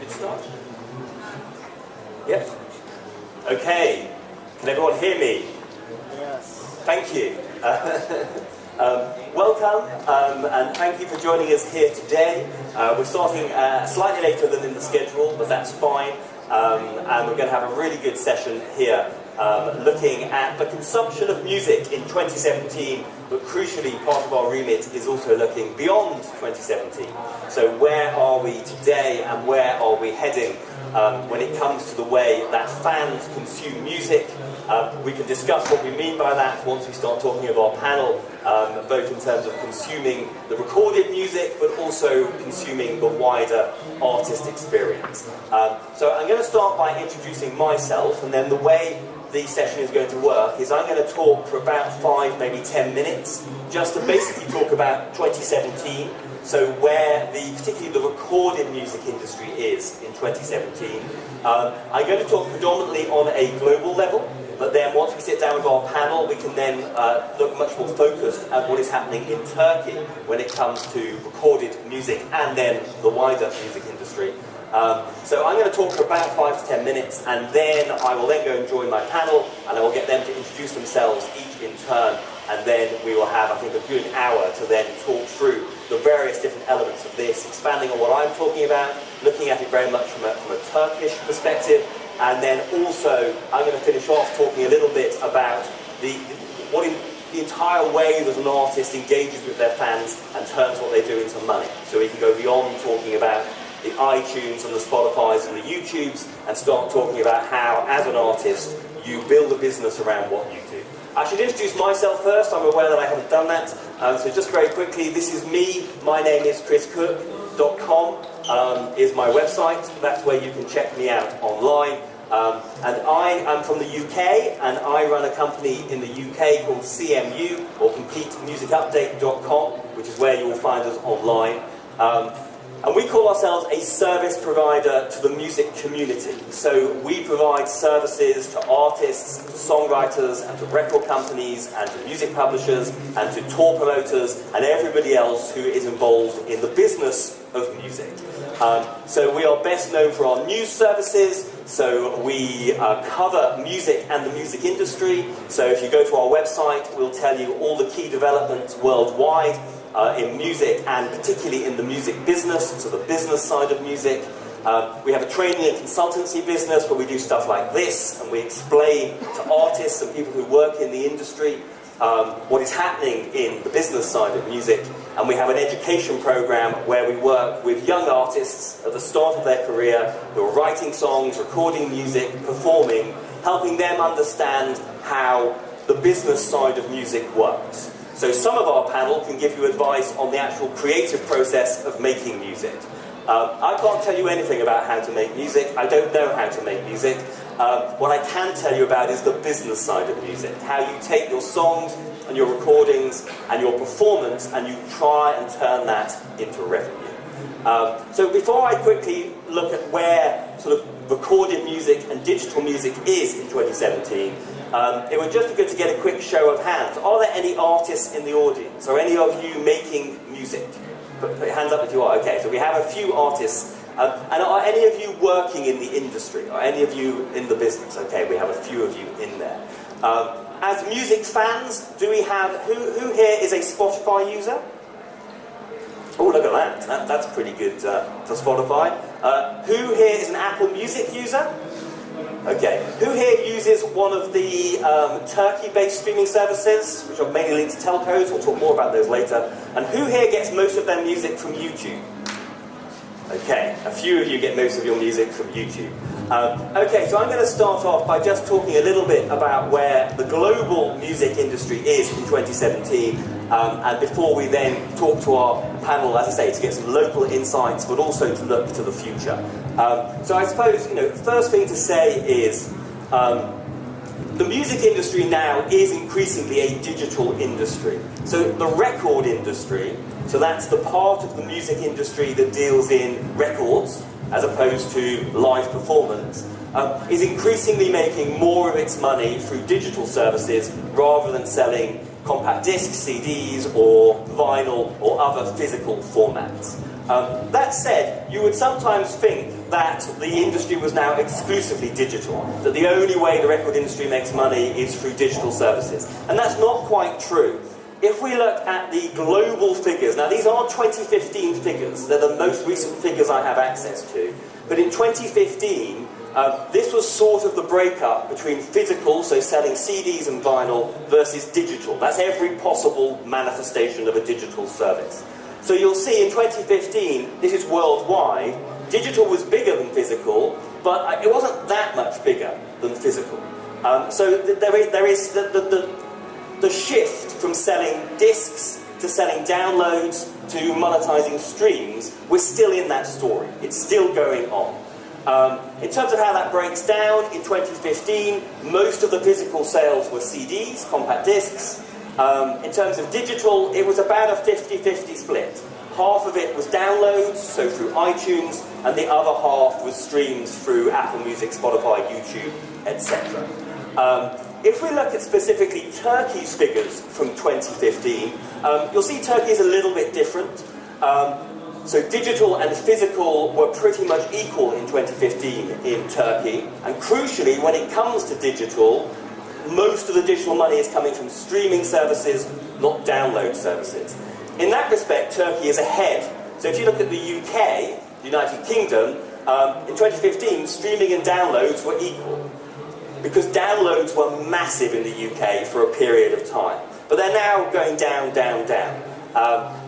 Did it start? Yep. Okay. Can everyone hear me? Yes. Thank you. Welcome, and thank you for joining us here today. We're starting slightly later than in the schedule, but that's fine. And we're going to have a really good session here, looking at the consumption of music in 2017, but crucially, part of our remit is also looking beyond 2017. So where are we today and where are we heading when it comes to the way that fans consume music? We can discuss what we mean by that once we start talking of our panel, both in terms of consuming the recorded music, but also consuming the wider artist experience. So I'm going to start by introducing myself, and then the way the session is going to work is I'm going to talk for about 5, maybe 10 minutes, just to basically talk about 2017, so where particularly the recorded music industry is in 2017. I'm going to talk predominantly on a global level, but then once we sit down with our panel, we can then look much more focused at what is happening in Turkey when it comes to recorded music and then the wider music industry. So I'm going to talk for about 5 to 10 minutes, and then I will then go and join my panel, and I will get them to introduce themselves each in turn, and then we will have, I think, a good hour to then talk through the various different elements of this, expanding on what I'm talking about, looking at it very much from a Turkish perspective, and then also I'm going to finish off talking a little bit about the entire way that an artist engages with their fans and turns what they do into money. So we can go beyond talking about the iTunes and the Spotifys and the YouTubes and start talking about how, as an artist, you build a business around what you do. I should introduce myself first. I'm aware that I haven't done that. So just very quickly, this is me. My name is Cooke.com is my website. That's where you can check me out online. And I am from the UK, and I run a company in the UK called CMU, or CompeteMusicUpdate.com, which is where you will find us online. And we call ourselves a service provider to the music community. So we provide services to artists, to songwriters, and to record companies, and to music publishers, and to tour promoters, and everybody else who is involved in the business of music. So we are best known for our news services. So we cover music and the music industry. So if you go to our website, we'll tell you all the key developments worldwide in music, and particularly in the music business, so the business side of music. We have a training and consultancy business where we do stuff like this, and we explain to artists and people who work in the industry what is happening in the business side of music. And we have an education program where we work with young artists at the start of their career who are writing songs, recording music, performing, helping them understand how the business side of music works. So some of our panel can give you advice on the actual creative process of making music. I can't tell you anything about how to make music. I don't know how to make music. What I can tell you about is the business side of music, how you take your songs and your recordings and your performance and you try and turn that into revenue. So before I quickly look at where sort of recorded music and digital music is in 2017, it would just be good to get a quick show of hands. Are there any artists in the audience? Are any of you making music? Put your hands up if you are. Okay, so we have a few artists. And are any of you working in the industry? Are any of you in the business? Okay, we have a few of you in there. As music fans, do we have... Who here is a Spotify user? Oh, look at that. That's pretty good for Spotify. Who here is an Apple Music user? Okay. Who here uses one of the Turkey-based streaming services, which are mainly linked to telcos? We'll talk more about those later. And who here gets most of their music from YouTube? Okay, a few of you get most of your music from YouTube. Okay, so I'm going to start off by just talking a little bit about where the global music industry is in 2017, and before we then talk to our panel, as I say, to get some local insights, but also to look to the future. So I suppose, the first thing to say is the music industry now is increasingly a digital industry. So the record industry, so that's the part of the music industry that deals in records, as opposed to live performance, is increasingly making more of its money through digital services rather than selling compact discs, CDs, or vinyl, or other physical formats. That said, you would sometimes think that the industry was now exclusively digital, that the only way the record industry makes money is through digital services. And that's not quite true. If we look at the global figures, now these are 2015 figures, they're the most recent figures I have access to, but in 2015, this was sort of the breakup between physical, so selling CDs and vinyl, versus digital. That's every possible manifestation of a digital service. So you'll see in 2015, this is worldwide, digital was bigger than physical, but it wasn't that much bigger than physical. So there is the shift from selling discs to selling downloads to monetizing streams. We're still in that story. It's still going on. In terms of how that breaks down, in 2015, most of the physical sales were CDs, compact discs. In terms of digital, it was about a 50-50 split. Half of it was downloads, so through iTunes, and the other half was streams through Apple Music, Spotify, YouTube, etc. If we look at specifically Turkey's figures from 2015, you'll see Turkey is a little bit different. So digital and physical were pretty much equal in 2015 in Turkey. And crucially, when it comes to digital, most of the digital money is coming from streaming services, not download services. In that respect, Turkey is ahead. So if you look at the UK, the United Kingdom, in 2015, streaming and downloads were equal. Because downloads were massive in the UK for a period of time. But they're now going down, down, down.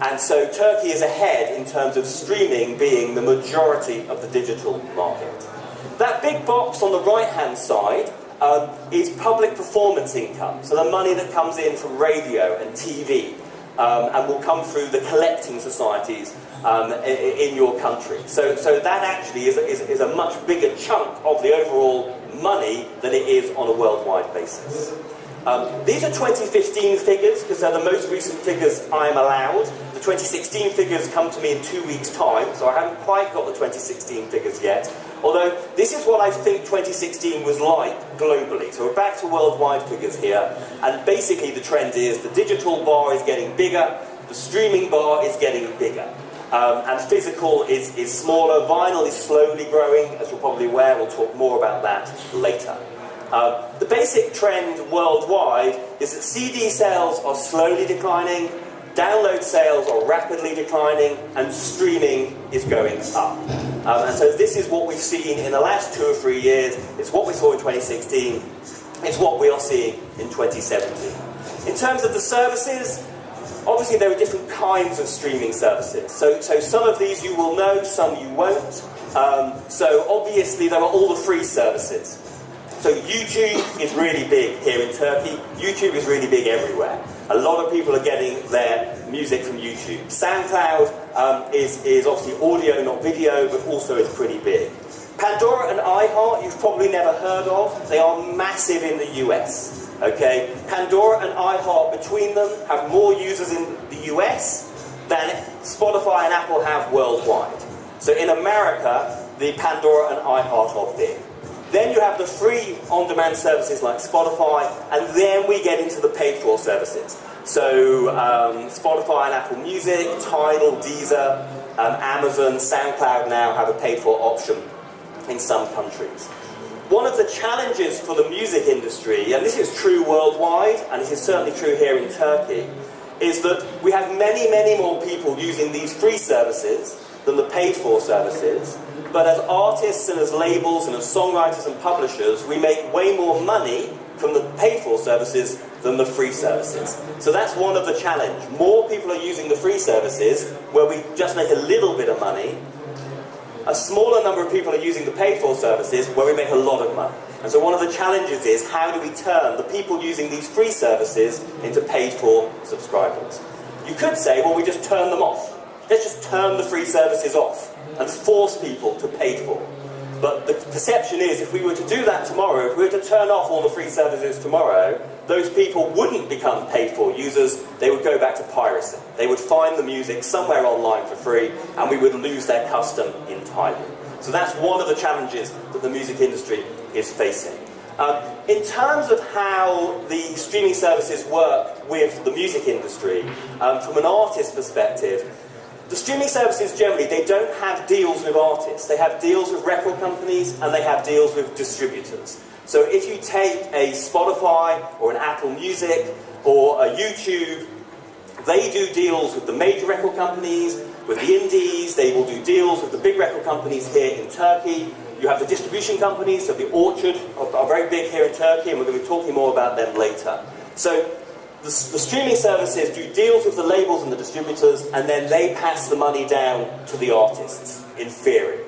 And so Turkey is ahead in terms of streaming being the majority of the digital market. That big box on the right-hand side is public performance income. So the money that comes in from radio and TV and will come through the collecting societies in your country. So that actually is a much bigger chunk of the overall money than it is on a worldwide basis. These are 2015 figures, because they're the most recent figures I'm allowed. The 2016 figures come to me in 2 weeks' time, so I haven't quite got the 2016 figures yet. Although, this is what I think 2016 was like globally. So we're back to worldwide figures here, and basically the trend is the digital bar is getting bigger, the streaming bar is getting bigger. And physical is smaller, vinyl is slowly growing, as you're probably aware, we'll talk more about that later. The basic trend worldwide is that CD sales are slowly declining, download sales are rapidly declining, and streaming is going up. And so this is what we've seen in the last 2 or 3 years, it's what we saw in 2016, it's what we are seeing in 2017. In terms of the services, obviously there are different kinds of streaming services. So some of these you will know, some you won't. So obviously there are all the free services. So YouTube is really big here in Turkey. YouTube is really big everywhere. A lot of people are getting their music from YouTube. SoundCloud is obviously audio, not video, but also is pretty big. Pandora and iHeart, you've probably never heard of. They are massive in the US. Okay? Pandora and iHeart between them have more users in the US than Spotify and Apple have worldwide. So in America, the Pandora and iHeart are big. Then you have the free on-demand services like Spotify, and then we get into the paid-for services. So Spotify and Apple Music, Tidal, Deezer, Amazon, SoundCloud now have a paid-for option in some countries. One of the challenges for the music industry, and this is true worldwide, and it is certainly true here in Turkey, is that we have many, many more people using these free services than the paid-for services. But as artists and as labels and as songwriters and publishers, we make way more money from the paid-for services than the free services. So that's one of the challenge. More people are using the free services, where we just make a little bit of money. A smaller number of people are using the paid-for services, where we make a lot of money. And so one of the challenges is, how do we turn the people using these free services into paid-for subscribers? You could say, well, we just turn them off. Let's just turn the free services off and force people to pay for. But the perception is, if we were to do that tomorrow, if we were to turn off all the free services tomorrow, those people wouldn't become paid-for users, they would go back to piracy. They would find the music somewhere online for free, and we would lose their custom entirely. So that's one of the challenges that the music industry is facing. In terms of how the streaming services work with the music industry, from an artist perspective, the streaming services generally, they don't have deals with artists. They have deals with record companies and they have deals with distributors. So if you take a Spotify or an Apple Music or a YouTube, they do deals with the major record companies, with the indies, they will do deals with the big record companies here in Turkey. You have the distribution companies, so the Orchard are very big here in Turkey, and we're going to be talking more about them later. So the streaming services do deals with the labels and the distributors, and then they pass the money down to the artists, in theory.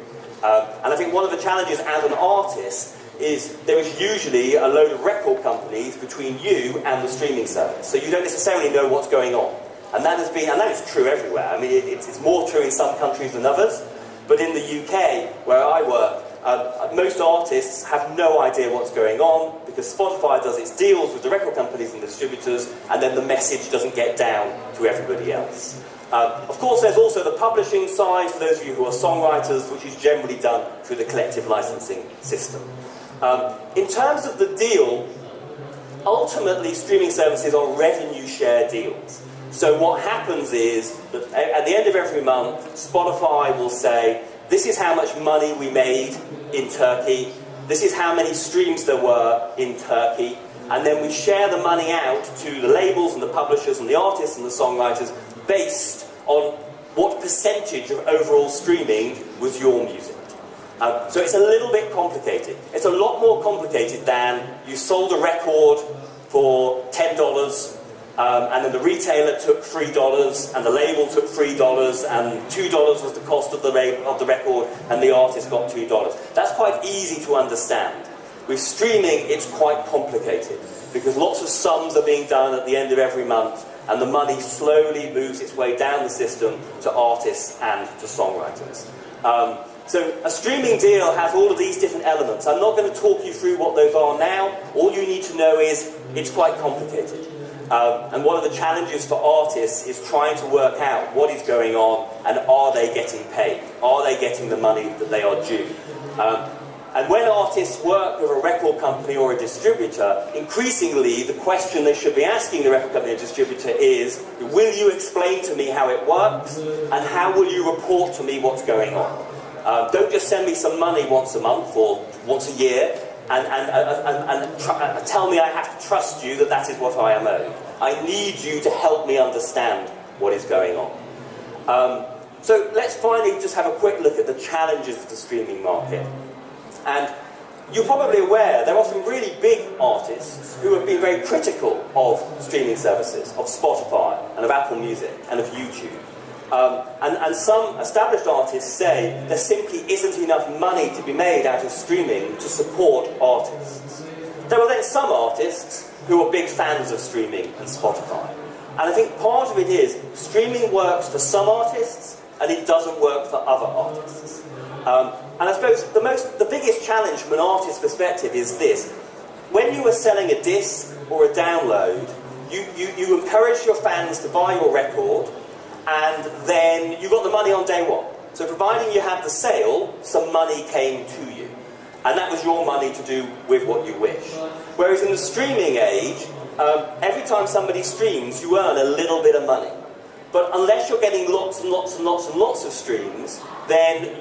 And I think one of the challenges as an artist is there is usually a load of record companies between you and the streaming service, so you don't necessarily know what's going on. And that is true everywhere. I mean, it's more true in some countries than others, but in the UK, where I work, most artists have no idea what's going on because Spotify does its deals with the record companies and distributors, and then the message doesn't get down to everybody else. Of course, there's also the publishing side, for those of you who are songwriters, which is generally done through the collective licensing system. In terms of the deal, ultimately streaming services are revenue share deals. So what happens is that at the end of every month, Spotify will say, this is how much money we made in Turkey, this is how many streams there were in Turkey, and then we share the money out to the labels and the publishers and the artists and the songwriters based on what percentage of overall streaming was your music. So it's a little bit complicated. It's a lot more complicated than you sold a record for $10, and then the retailer took $3, and the label took $3, and $2 was the cost of the record, and the artist got $2. That's quite easy to understand. With streaming, it's quite complicated, because lots of sums are being done at the end of every month, and the money slowly moves its way down the system to artists and to songwriters. So a streaming deal has all of these different elements. I'm not going to talk you through what those are now. All you need to know is it's quite complicated. And one of the challenges for artists is trying to work out what is going on and are they getting paid? Are they getting the money that they are due? And when artists work with a record company or a distributor, increasingly the question they should be asking the record company or distributor is, will you explain to me how it works and how will you report to me what's going on? Don't just send me some money once a month or once a year and tell me I have to trust you that that is what I am owed. I need you to help me understand what is going on. So let's finally just have a quick look at the challenges of the streaming market. And you're probably aware there are some really big artists who have been very critical of streaming services, of Spotify and of Apple Music and of YouTube. And some established artists say there simply isn't enough money to be made out of streaming to support artists. There are then some artists who are big fans of streaming and Spotify. And I think part of it is streaming works for some artists and it doesn't work for other artists. And I suppose the biggest challenge from an artist's perspective is this. When you are selling a disc or a download, you encourage your fans to buy your record, and then you got the money on day one. So providing you had the sale, some money came to you. And that was your money to do with what you wish. Whereas in the streaming age, every time somebody streams, you earn a little bit of money. But unless you're getting lots and lots and lots and lots of streams, then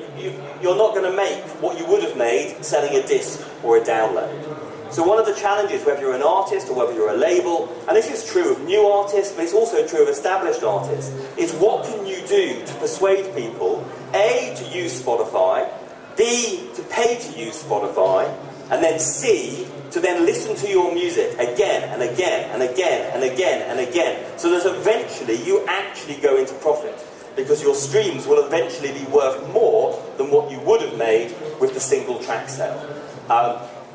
you're not going to make what you would have made selling a disc or a download. So one of the challenges, whether you're an artist or whether you're a label, and this is true of new artists, but it's also true of established artists, is what can you do to persuade people, A, to use Spotify, B, to pay to use Spotify, and then C, to then listen to your music again and again and again and again and again, so that eventually you actually go into profit, because your streams will eventually be worth more than what you would have made with the single track sale.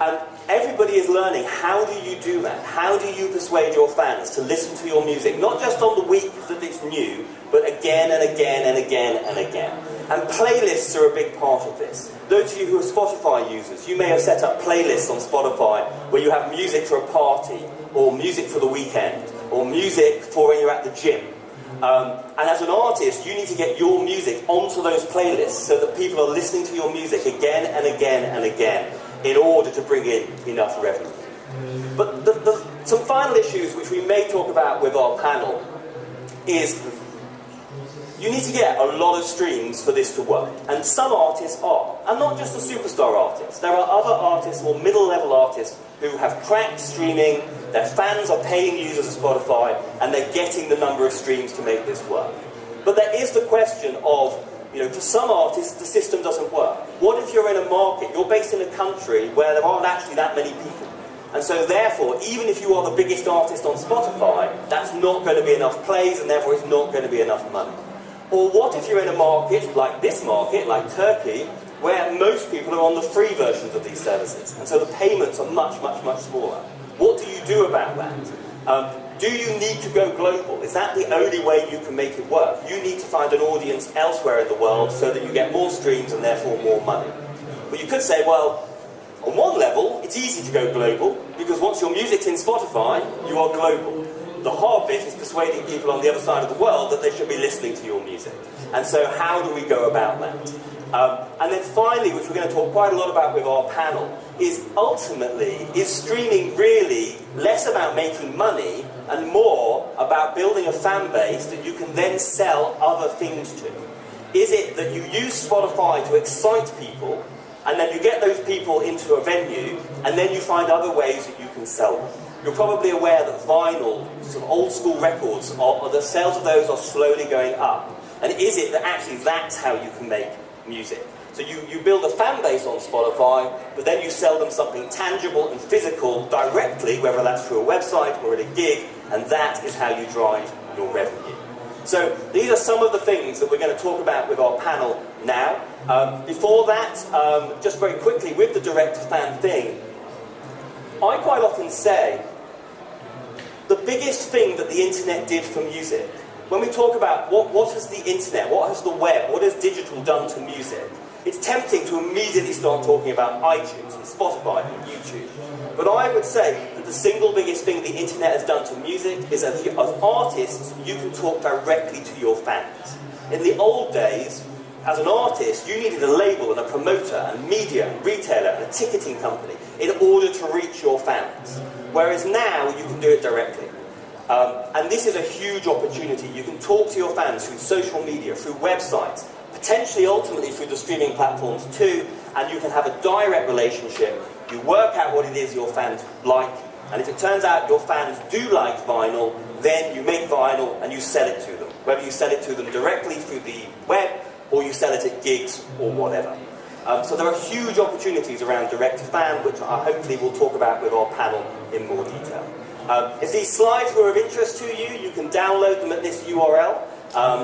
And everybody is learning, how do you do that? How do you persuade your fans to listen to your music, not just on the week that it's new, but again and again and again and again? And playlists are a big part of this. Those of you who are Spotify users, you may have set up playlists on Spotify where you have music for a party, or music for the weekend, or music for when you're at the gym. And as an artist, you need to get your music onto those playlists so that people are listening to your music again and again and again in order to bring in enough revenue. But some final issues which we may talk about with our panel is you need to get a lot of streams for this to work. And some artists are. And not just the superstar artists. There are other artists, more middle-level artists, who have cracked streaming, their fans are paying users of Spotify, and they're getting the number of streams to make this work. But there is the question of, for some artists, the system doesn't work. What if you're in a market, you're based in a country where there aren't actually that many people? And so therefore, even if you are the biggest artist on Spotify, that's not going to be enough plays, and therefore it's not going to be enough money. Or what if you're in a market, like this market, like Turkey, where most people are on the free versions of these services, and so the payments are much, much, much smaller? What do you do about that? Do you need to go global? Is that the only way you can make it work? You need to find an audience elsewhere in the world so that you get more streams and therefore more money. But you could say, well, on one level, it's easy to go global, because once your music's in Spotify, you are global. The hard bit is persuading people on the other side of the world that they should be listening to your music. And so how do we go about that? And then finally, which we're going to talk quite a lot about with our panel, is ultimately, is streaming really less about making money and more about building a fan base that you can then sell other things to? Is it that you use Spotify to excite people, and then you get those people into a venue, and then you find other ways that you can sell them? You're probably aware that vinyl, some old school records, the sales of those are slowly going up. And is it that actually that's how you can make music? So you build a fan base on Spotify, but then you sell them something tangible and physical directly, whether that's through a website or at a gig, and that is how you drive your revenue. So these are some of the things that we're going to talk about with our panel now. Before that, just very quickly, with the direct-to-fan thing, I quite often say the biggest thing that the internet did for music, when we talk about what has the internet, what has the web, what has digital done to music, it's tempting to immediately start talking about iTunes and Spotify and YouTube. But I would say that the single biggest thing the internet has done to music is that as artists, you can talk directly to your fans. In the old days, as an artist, you needed a label and a promoter and media and retailer and a ticketing company in order to reach your fans. Whereas now, you can do it directly. And this is a huge opportunity. You can talk to your fans through social media, through websites, potentially ultimately through the streaming platforms too, and you can have a direct relationship. You work out what it is your fans like, and if it turns out your fans do like vinyl, then you make vinyl and you sell it to them. Whether you sell it to them directly through the web, or you sell it at gigs, or whatever. So there are huge opportunities around direct-to-fan, which I hopefully will talk about with our panel in more detail. If these slides were of interest to you, you can download them at this URL.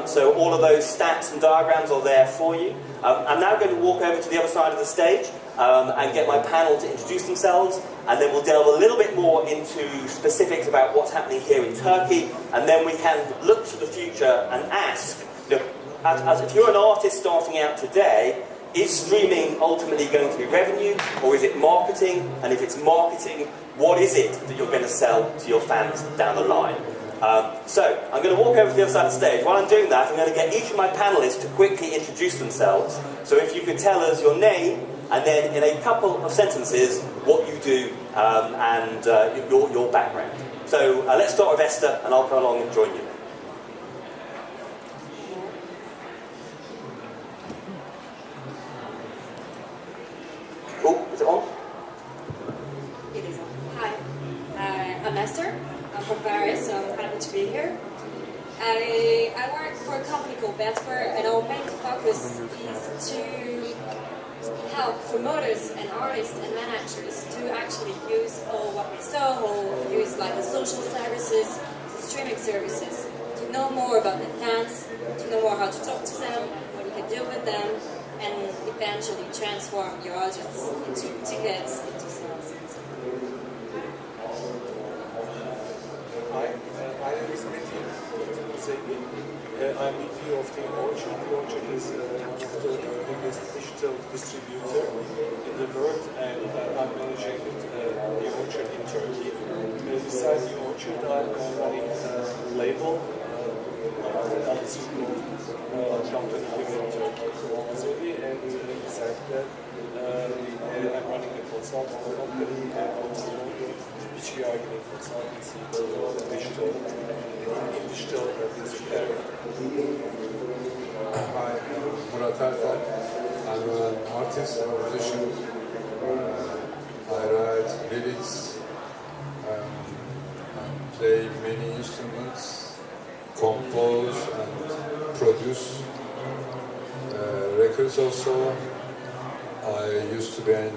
So all of those stats and diagrams are there for you. I'm now going to walk over to the other side of the stage and get my panel to introduce themselves, and then we'll delve a little bit more into specifics about what's happening here in Turkey, and then we can look to the future and ask, as if you're an artist starting out today, is streaming ultimately going to be revenue, or is it marketing? And if it's marketing, what is it that you're going to sell to your fans down the line? So, I'm going to walk over to the other side of the stage. While I'm doing that, I'm going to get each of my panelists to quickly introduce themselves. So if you could tell us your name, and then in a couple of sentences, what you do, and your background. So let's start with Esther, and I'll come along and join you. Is it on? It is on. Hi, I'm Esther. I'm from Paris, so I'm happy to be here. I work for a company called Betfair, and our main focus is to help promoters and artists and managers to actually use all what we saw, or use like the social services, the streaming services, to know more about the fans, to know more how to talk to them, what you can do with them, and eventually transform your audience into tickets, into sales. Hi, my name is Metin Uzelli. I'm VP of the Orchard. The Orchard is one of the biggest digital distributor in the world, and I'm managing the Orchard in Turkey. Besides the Orchard, I'm running a label eldest company here in Turkey, Muziğin, and besides that, I'm running a consulting company which we are giving consultancy in digital music area. Hi, I'm Murat Ertel. I'm an artist, a musician. I write lyrics, play many instruments, compose and produce records also. I used to be an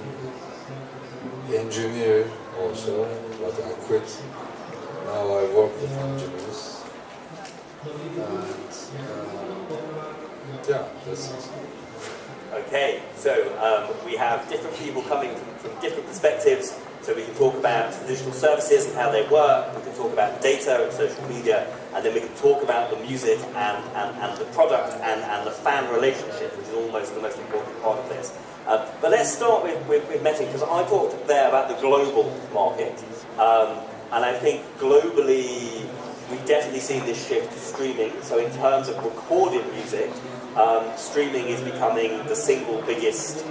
engineer also, but I quit. Now I work with engineers. And yeah, that's it. Okay, so we have different people coming from different perspectives. So we can talk about digital services and how they work, we can talk about data and social media, and then we can talk about the music and the product and the fan relationship, which is almost the most important part of this. But let's start with Metin, because I talked there about the global market. And I think globally, we've definitely seen this shift to streaming. So in terms of recorded music, streaming is becoming the single biggest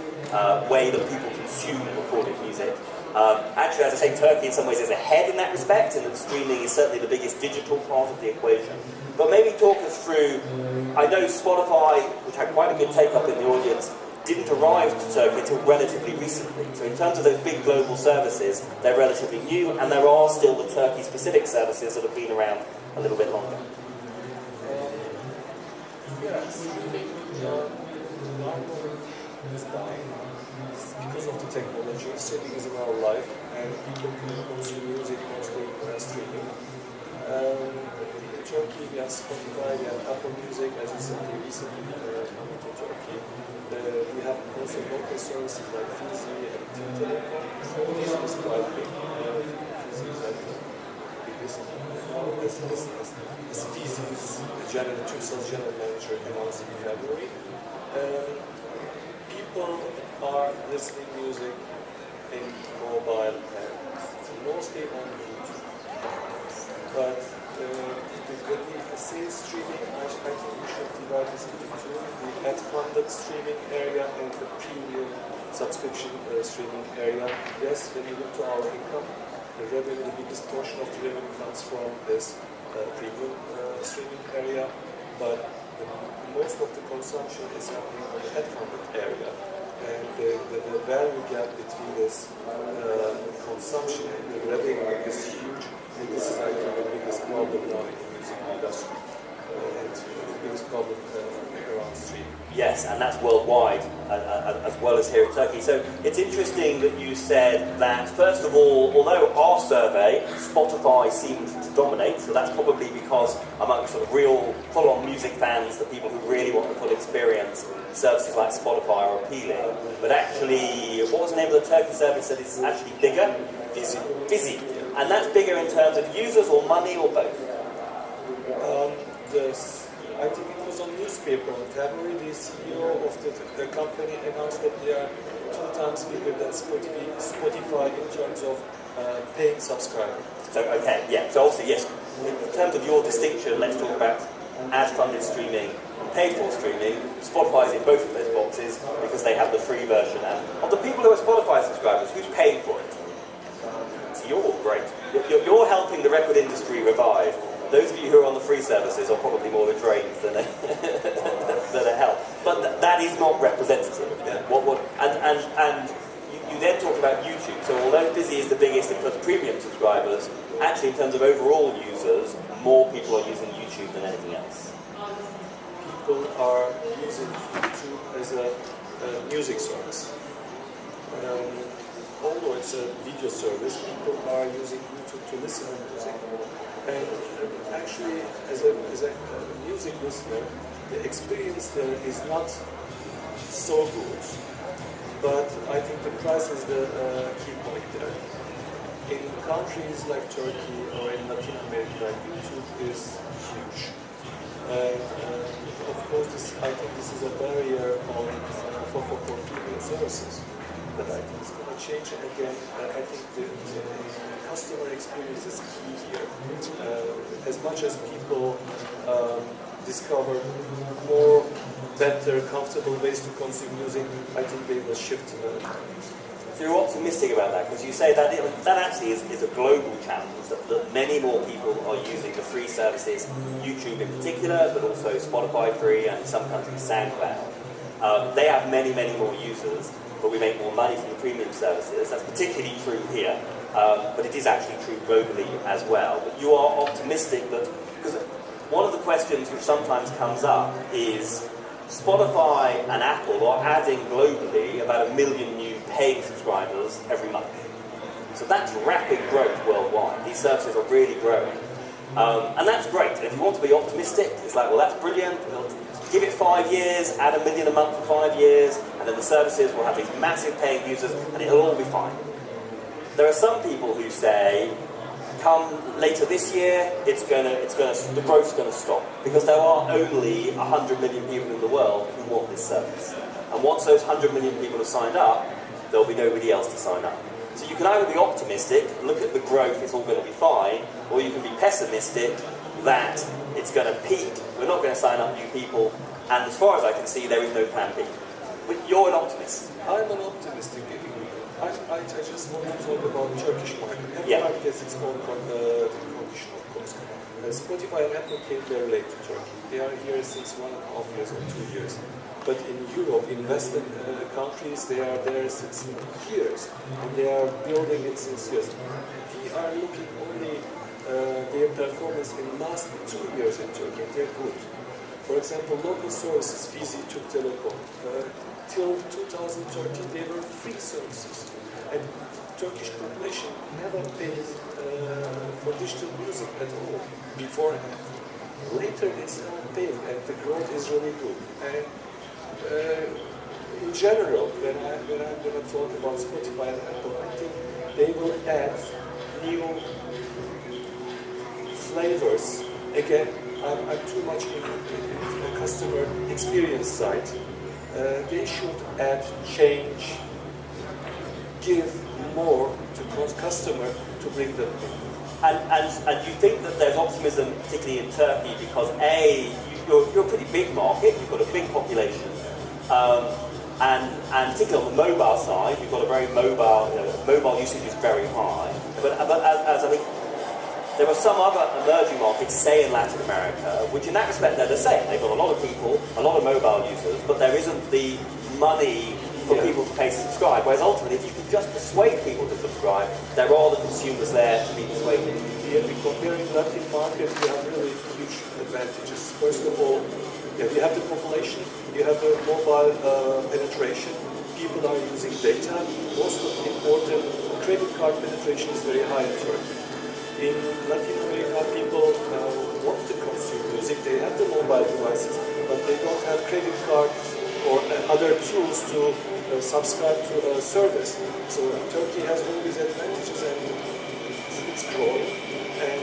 way that people consume recorded music. Actually, as I say, Turkey in some ways is ahead in that respect, and that streaming is certainly the biggest digital part of the equation. But maybe talk us through, I know Spotify, which had quite a good take-up in the audience, didn't arrive to Turkey until relatively recently. So in terms of those big global services, they're relatively new, and there are still the Turkey-specific services that have been around a little bit longer. Yes, because of the technology, streaming is in our life, and people consume music mostly streaming. In Turkey, we have Spotify, we have Apple Music, as you said, we recently come to Turkey. We have also local services like Fizi and Telecom. This is quite big. Fizi is like the biggest. As Fizi's Turkcell's general manager announced in February. People are listening music in mobile and mostly on YouTube. But when we say streaming, I think we should divide this into two: the ad-funded streaming area and the premium subscription streaming area. Yes, when you look to our income, the revenue, the biggest portion of the revenue comes from this premium streaming area, but most of the consumption is happening on the ad-funded area. And the value gap between this consumption and the revenue is huge, and this is, I think, the biggest problem now in the music industry, and the biggest problem around streaming. Yes, and that's worldwide, as well as here in Turkey. So it's interesting that you said that, first of all, although our survey, Spotify seemed to dominate, so that's probably because among sort of real full-on music fans, the people who really want the full experience, services like Spotify are appealing. But actually, what was the name of the Turkey service that is actually bigger? Fizi. And that's bigger in terms of users or money or both? I think it was on newspaper in February. The CEO of the company announced that they are 2 times bigger than Spotify in terms of paying subscribers. So, okay, yeah. So obviously, yes, in terms of your distinction, let's talk about ad-funded streaming and paid-for streaming. Spotify is in both of those boxes because they have the free version. And of the people who are Spotify subscribers, who's paying for it? So you're all great. You're helping the record industry revive. Those of you who are on the free services are probably more the drains than a help. But that is not representative. Yeah. And you then talk about YouTube. So although Fizi is the biggest in terms of premium subscribers, actually in terms of overall users, more people are using YouTube than anything else. People are using YouTube as a music service. Although it's a video service, people are using YouTube to listen to music. And actually, as a music listener, the experience there is not so good. But I think the price is the key point there. In countries like Turkey or in Latin America, YouTube is huge. And of course, I think this is a barrier for premium services. But I think it's going to change, and again, I think the customer experience is key here. As much as people discover more better, comfortable ways to consume music, I think they will shift. So you're optimistic about that because you say that that actually is a global challenge, that many more people are using the free services, YouTube in particular, but also Spotify free and in some countries SoundCloud. They have many, many more users, but we make more money from the premium services. That's particularly true here, but it is actually true globally as well. But you are optimistic that, because one of the questions which sometimes comes up is Spotify and Apple are adding globally about 1 million new paying subscribers every month. So that's rapid growth worldwide. These services are really growing. And that's great. And if you want to be optimistic, it's like, well, that's brilliant. We'll give it 5 years, add 1 million a month for 5 years, and then the services will have these massive paying users, and it'll all be fine. There are some people who say, come later this year, the growth's going to stop because there are only 100 million people in the world who want this service. And once those 100 million people have signed up, there'll be nobody else to sign up. So you can either be optimistic, look at the growth, it's all going to be fine, or you can be pessimistic that it's going to peak, we're not going to sign up new people, and as far as I can see, there is no plan B. But you're an optimist. I'm an optimist. I just want to talk about Turkish market. Every market has its own condition, of course. Spotify and Apple came very late to Turkey. They are here since 1.5 years or 2 years. But in Europe, in Western countries, they are there since years. And they are building it since years. We are looking only their performance in the last 2 years in Turkey. They're good. For example, local services, Fizi, Türk Telekom. Till 2013, they were free services. And Turkish population never paid for digital music at all beforehand. Later they started paying, and the growth is really good. And in general, when I'm going to talk about Spotify and Apple, I think they will add new flavors. Again, I'm too much in the customer experience side. They should add, change, give more to customer to bring them in. And you think that there's optimism, particularly in Turkey, because you're a pretty big market, you've got a big population, and particularly on the mobile side, you've got a very mobile usage is very high. But as I think, there are some other emerging markets, say in Latin America, which in that respect they're the same. They've got a lot of people, a lot of mobile users, but there isn't the money for people to pay to subscribe. Whereas ultimately, if you can just persuade people to subscribe, there are the consumers there to be persuaded. Yeah, comparing Latin market, we have really huge advantages. First of all, you have the population, you have the mobile penetration, people are using data. Most important, credit card penetration is very high in Turkey. In Latin America, people want to consume music. They have the mobile devices, but they don't have credit cards or other tools to subscribe to a service. So Turkey has all these advantages, and it's growing. And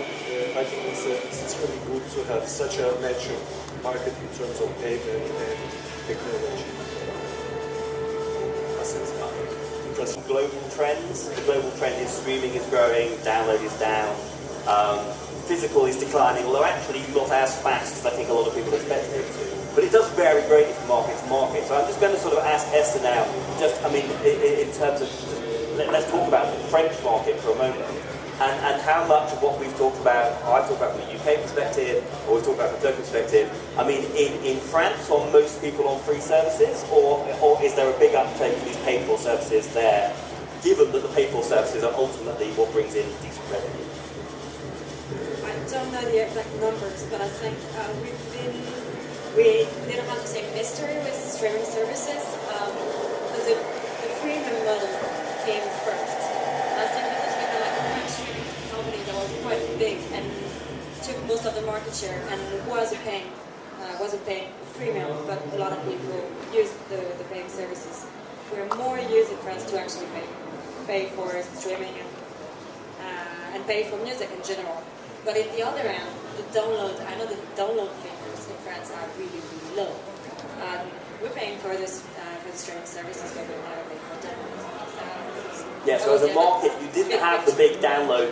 I think it's really good to have such a mature market in terms of payment and technology. Global trends. The global trend is streaming is growing, download is down, physical is declining, although actually not as fast as I think a lot of people expected it to. But it does vary greatly from market to market. So I'm just going to sort of ask Esther now, in terms of, let's talk about the French market for a moment, and how much of what we've talked about, I've talked about from the UK perspective, or we've talked about from the Turkish perspective. I mean, in France, are most people on free services, or is there a big uptake for these paid-for services there, given that the paid-for services are ultimately what brings in decent revenue? I don't know the exact numbers, but I think we didn't have the same history with streaming services, because the freemium model came first. I think because we had like a French streaming company that was quite big and took most of the market share and wasn't paying freemium, but a lot of people used the paying services. We're more used in France to actually pay for streaming and pay for music in general. But in the other end, I know the download figures in France are really, really low. We're paying for the streaming services, but we're never paying for downloads. Yeah, so as a market, you didn't have the big download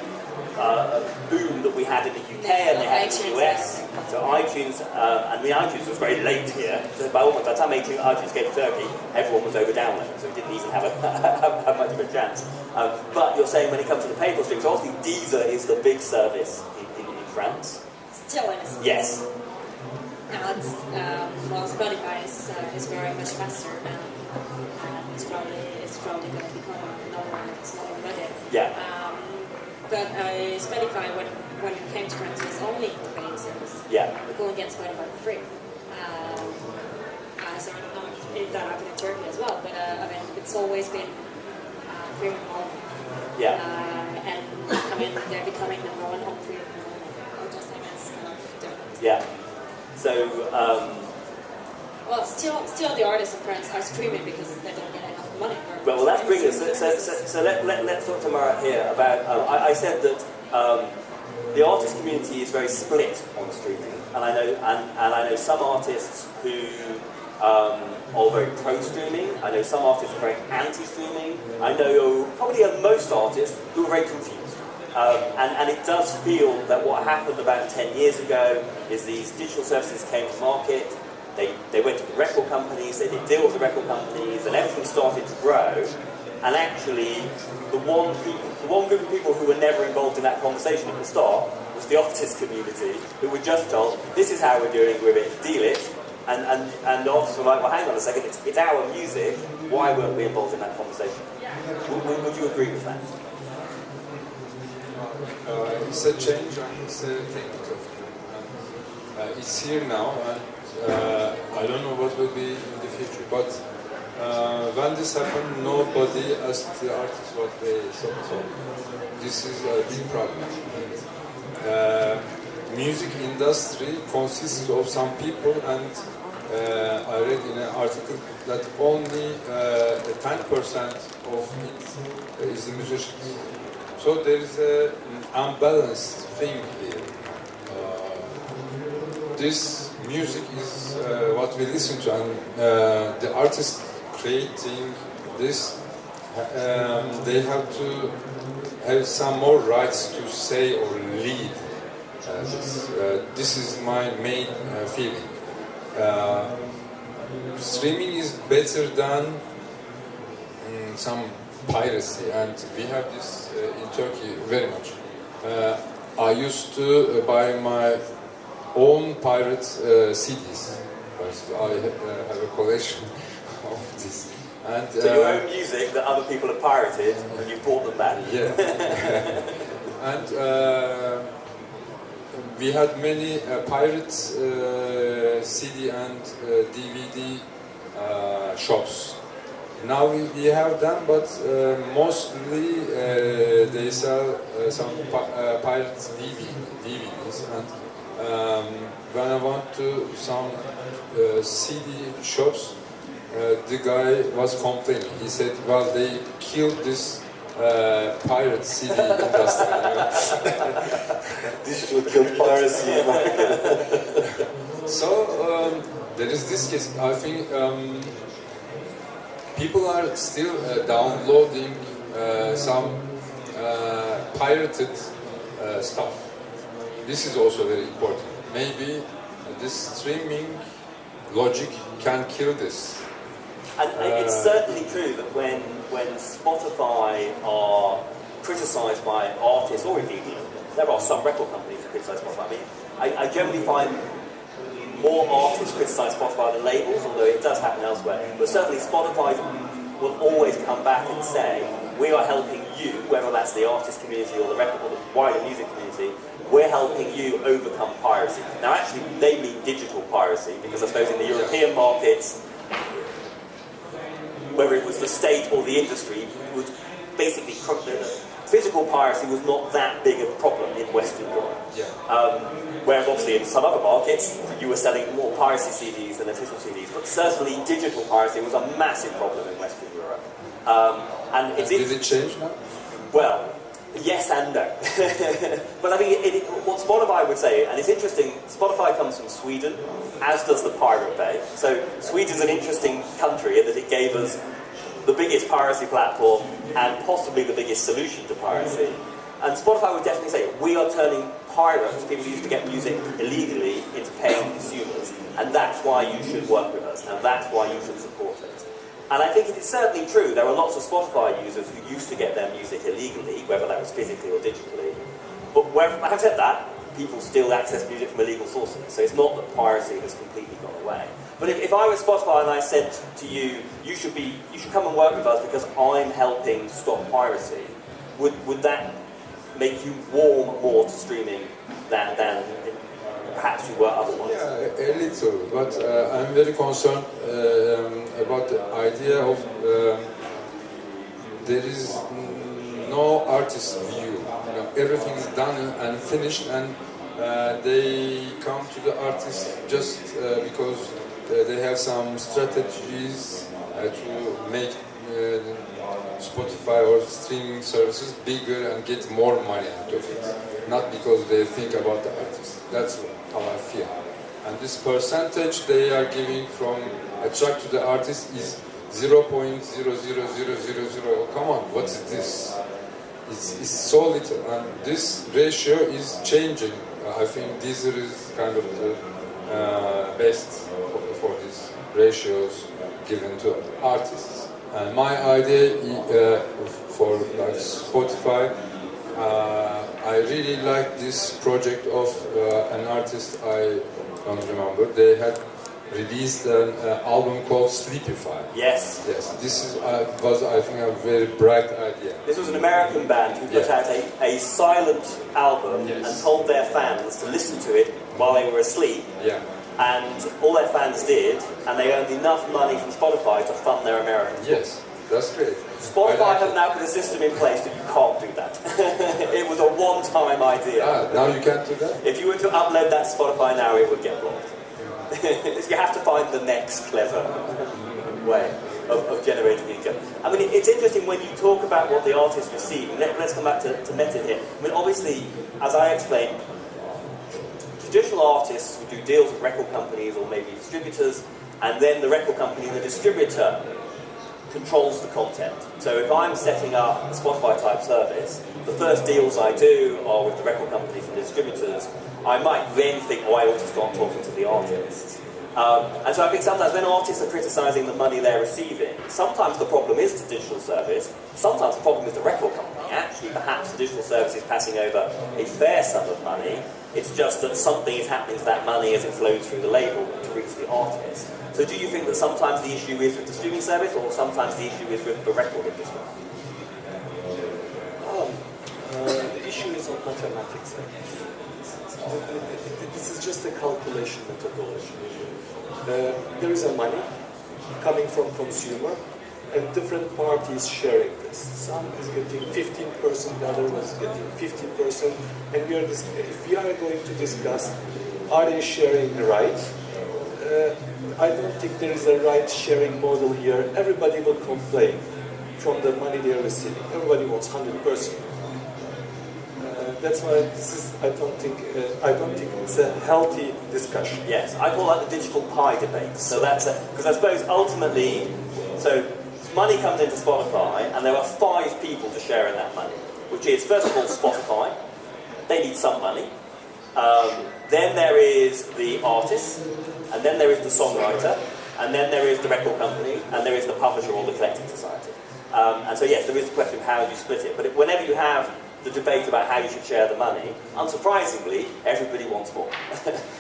boom that we had in the UK and they had in the US. So iTunes, and the iTunes was very late here. So by the time iTunes came to Turkey, everyone was over downloading, so it didn't even have have much of a chance. But you're saying when it comes to the paper streams, so obviously Deezer is the big service in France. Still is. Yes. And well, Spotify is very much faster now. It's probably going to become number one if it's not already. Yeah. But Spotify, when it came to France, was only the paying service. Yeah. You go and get Spotify for free. So I don't know if that happened in Turkey as well, but I mean, it's always been premium only. Yeah. And I mean, they're becoming number one on premium only. Just like that's kind of different. Yeah. So. Well, still the artists in France are streaming because they don't get enough money. Well, let's bring us. So let's talk to Murat here about. I said that the artist community is very split on streaming, and I know some artists who are very pro-streaming. I know some artists are very anti-streaming. I know probably most artists who are very confused. And it does feel that what happened about 10 years ago is these digital services came to market. They went to the record companies, they did deals with the record companies, and everything started to grow. And actually, the one group of people who were never involved in that conversation at the start was the artist community, who were just told, this is how we're doing with it, deal it. And the artists were like, well, hang on a second, it's our music, why weren't we involved in that conversation? Would you agree with that? It's a change and it's a technical thing. It's here now, and I don't know what will be in the future, but when this happened, nobody asked the artists what they thought. So this is a big problem. Music industry consists of some people, and I read in an article that only 10% of it is the musicians. So there is an unbalanced thing here. This music is what we listen to, and the artist creating this, they have to have some more rights to say or lead this. This is my main feeling. Streaming is better than some piracy, and we have this in Turkey very much. I used to buy my own pirate CDs. I have a collection of this. And, so your own music that other people have pirated, and you bought them back. Yeah. And we had many pirate CD and DVD shops. Now we have them, but mostly they sell some pirate DVDs. And when I went to some CD shops, the guy was complaining. He said, well, they killed this pirate CD industry. Digital killed piracy. So there is this case. I think people are still downloading some pirated stuff. This is also very important. Maybe this streaming logic can kill this. And it's certainly true that when Spotify are criticised by artists, or indeed there are some record companies that criticise Spotify. I mean, I generally find more artists criticise Spotify than labels, although it does happen elsewhere. But certainly Spotify will always come back and say, we are helping you, whether that's the artist community or the record or the wider music community, we're helping you overcome piracy. Now actually they mean digital piracy, because I suppose in the European markets, whether it was the state or the industry, would basically physical piracy was not that big a problem in Western Europe. Yeah. Whereas obviously in some other markets, you were selling more piracy CDs than official CDs, but certainly digital piracy was a massive problem in Western Europe. And did it change now? Well, yes and no. But I think what Spotify would say, and it's interesting, Spotify comes from Sweden, as does the Pirate Bay. So Sweden's an interesting country in that it gave us the biggest piracy platform and possibly the biggest solution to piracy. And Spotify would definitely say, we are turning pirates, people who used to get music illegally, into paying consumers, and that's why you should work with us, and that's why you should support us. And I think it is certainly true, there are lots of Spotify users who used to get their music illegally, whether that was physically or digitally. But having said that, people still access music from illegal sources, so it's not that piracy has completely gone away. But if I was Spotify and I said to you, you should come and work with us because I'm helping stop piracy, would that make you warm more to streaming than perhaps you were otherwise? Yeah, a little, but I'm very concerned about the idea of there is no artist view. You know, everything is done and finished, and they come to the artist just because they have some strategies to make Spotify or streaming services bigger and get more money out of it. Not because they think about the artist. That's how I feel. And this percentage they are giving from attract to the artist is 0.00000. Come on, what is this? It's so little, and this ratio is changing. I think Deezer is kind of the best for these ratios given to artists. And my idea for like Spotify, I really like this project of an artist I don't remember. They had released an album called Sleepify. Yes. Yes. This was, I think, a very bright idea. This was an American band who put out a silent album and told their fans to listen to it while they were asleep. Yeah. And all their fans did, and they earned enough money from Spotify to fund their American tour. Yes, that's great. Spotify have now put a system in place that you can't do that. It was a one-time idea. Now you can't do that? If you were to upload that to Spotify now, it would get blocked. You have to find the next clever way of generating income. I mean, it's interesting when you talk about what the artists receive. Let's come back to Metin here. I mean, obviously, as I explained, traditional artists who do deals with record companies or maybe distributors, and then the record company and the distributor controls the content. So if I'm setting up a Spotify type service, the first deals I do are with the record companies and distributors. I might then think, oh, I ought to start talking to the artists. And so I think sometimes when artists are criticising the money they're receiving, sometimes the problem is the digital service, sometimes the problem is the record company. Actually, perhaps the digital service is passing over a fair sum of money. It's just that something is happening to that money as it flows through the label to reach the artist. So do you think that sometimes the issue is with the streaming service, or sometimes the issue is with the record industry? The issue is on mathematics. This is just a calculation methodology. There is a money coming from consumer, and different parties sharing this. Some is getting 15%, the other was getting 50%, and if we are going to discuss, are they sharing right? I don't think there is a right sharing model here. Everybody will complain from the money they are receiving. Everybody wants 100%. That's why I don't think it's a healthy discussion. Yes, I call that the digital pie debate. So that's because I suppose ultimately, so money comes into Spotify, and there are 5 people to share in that money, which is first of all Spotify. They need some money. Then there is the artist, and then there is the songwriter, and then there is the record company, and there is the publisher or the collecting society. And so yes, there is the question of how you split it. But whenever you have the debate about how you should share the money, unsurprisingly, everybody wants more.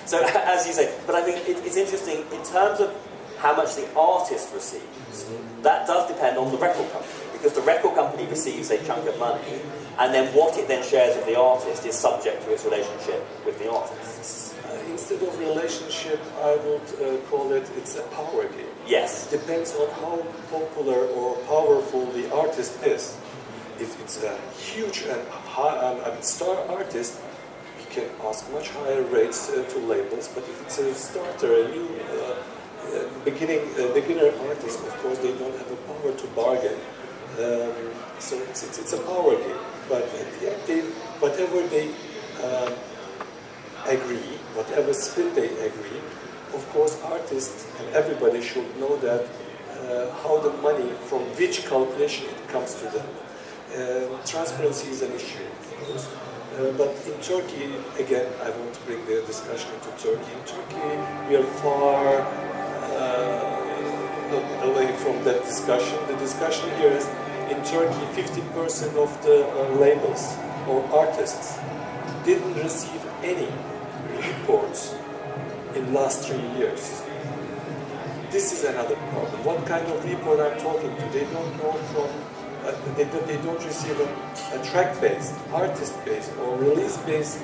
So as you say, but I think it's interesting in terms of how much the artist receives. That does depend on the record company, because the record company receives a chunk of money, and then what it then shares with the artist is subject to its relationship with the artist. Instead of relationship, I would call it's a power game. Yes. Depends on how popular or powerful the artist is. If it's a huge and star artist, we can ask much higher rates to labels. But if it's a starter, a new beginner artist, of course they don't have the power to bargain. So it's a power game. But at the end, whatever they agree, whatever split they agree, of course artists and everybody should know that how the money, from which calculation it comes to them. transparency is an issue, of course. But in Turkey, again, I want to bring the discussion into Turkey. In Turkey, we are far away from that discussion. The discussion here is, in Turkey, 50% of the labels or artists didn't receive any reports in last 3 years. This is another problem. What kind of report I'm talking to? They don't know from, they don't receive a track-based, artist-based, or release-based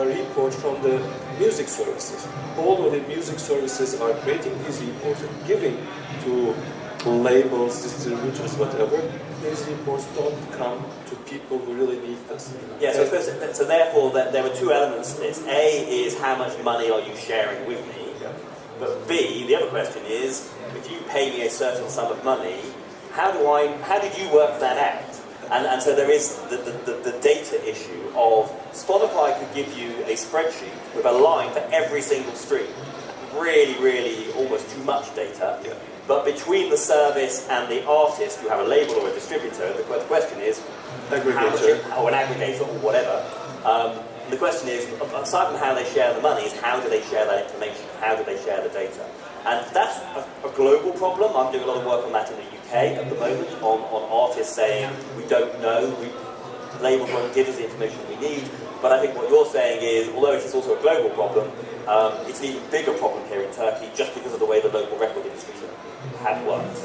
report from the music services. Although the music services are creating these reports and giving to labels, distributors, whatever, these reports don't come to people who really need us. Yeah, so therefore there are two elements to this. A is how much money are you sharing with me? But B, the other question is, if you pay me a certain sum of money, how did you work that out? And so there is the data issue of Spotify could give you a spreadsheet with a line for every single stream. Really, really almost too much data. Yeah. But between the service and the artist, you have a label or a distributor. The question is, Aggregator. or an aggregator or whatever. The question is, aside from how they share the money, is how do they share that information? How do they share the data? And that's a global problem. I'm doing a lot of work on that in the UK at the moment, on artists saying, we don't know, labels won't give us the information we need. But I think what you're saying is, although it is also a global problem, it's an even bigger problem here in Turkey just because of the way the local record industries have worked.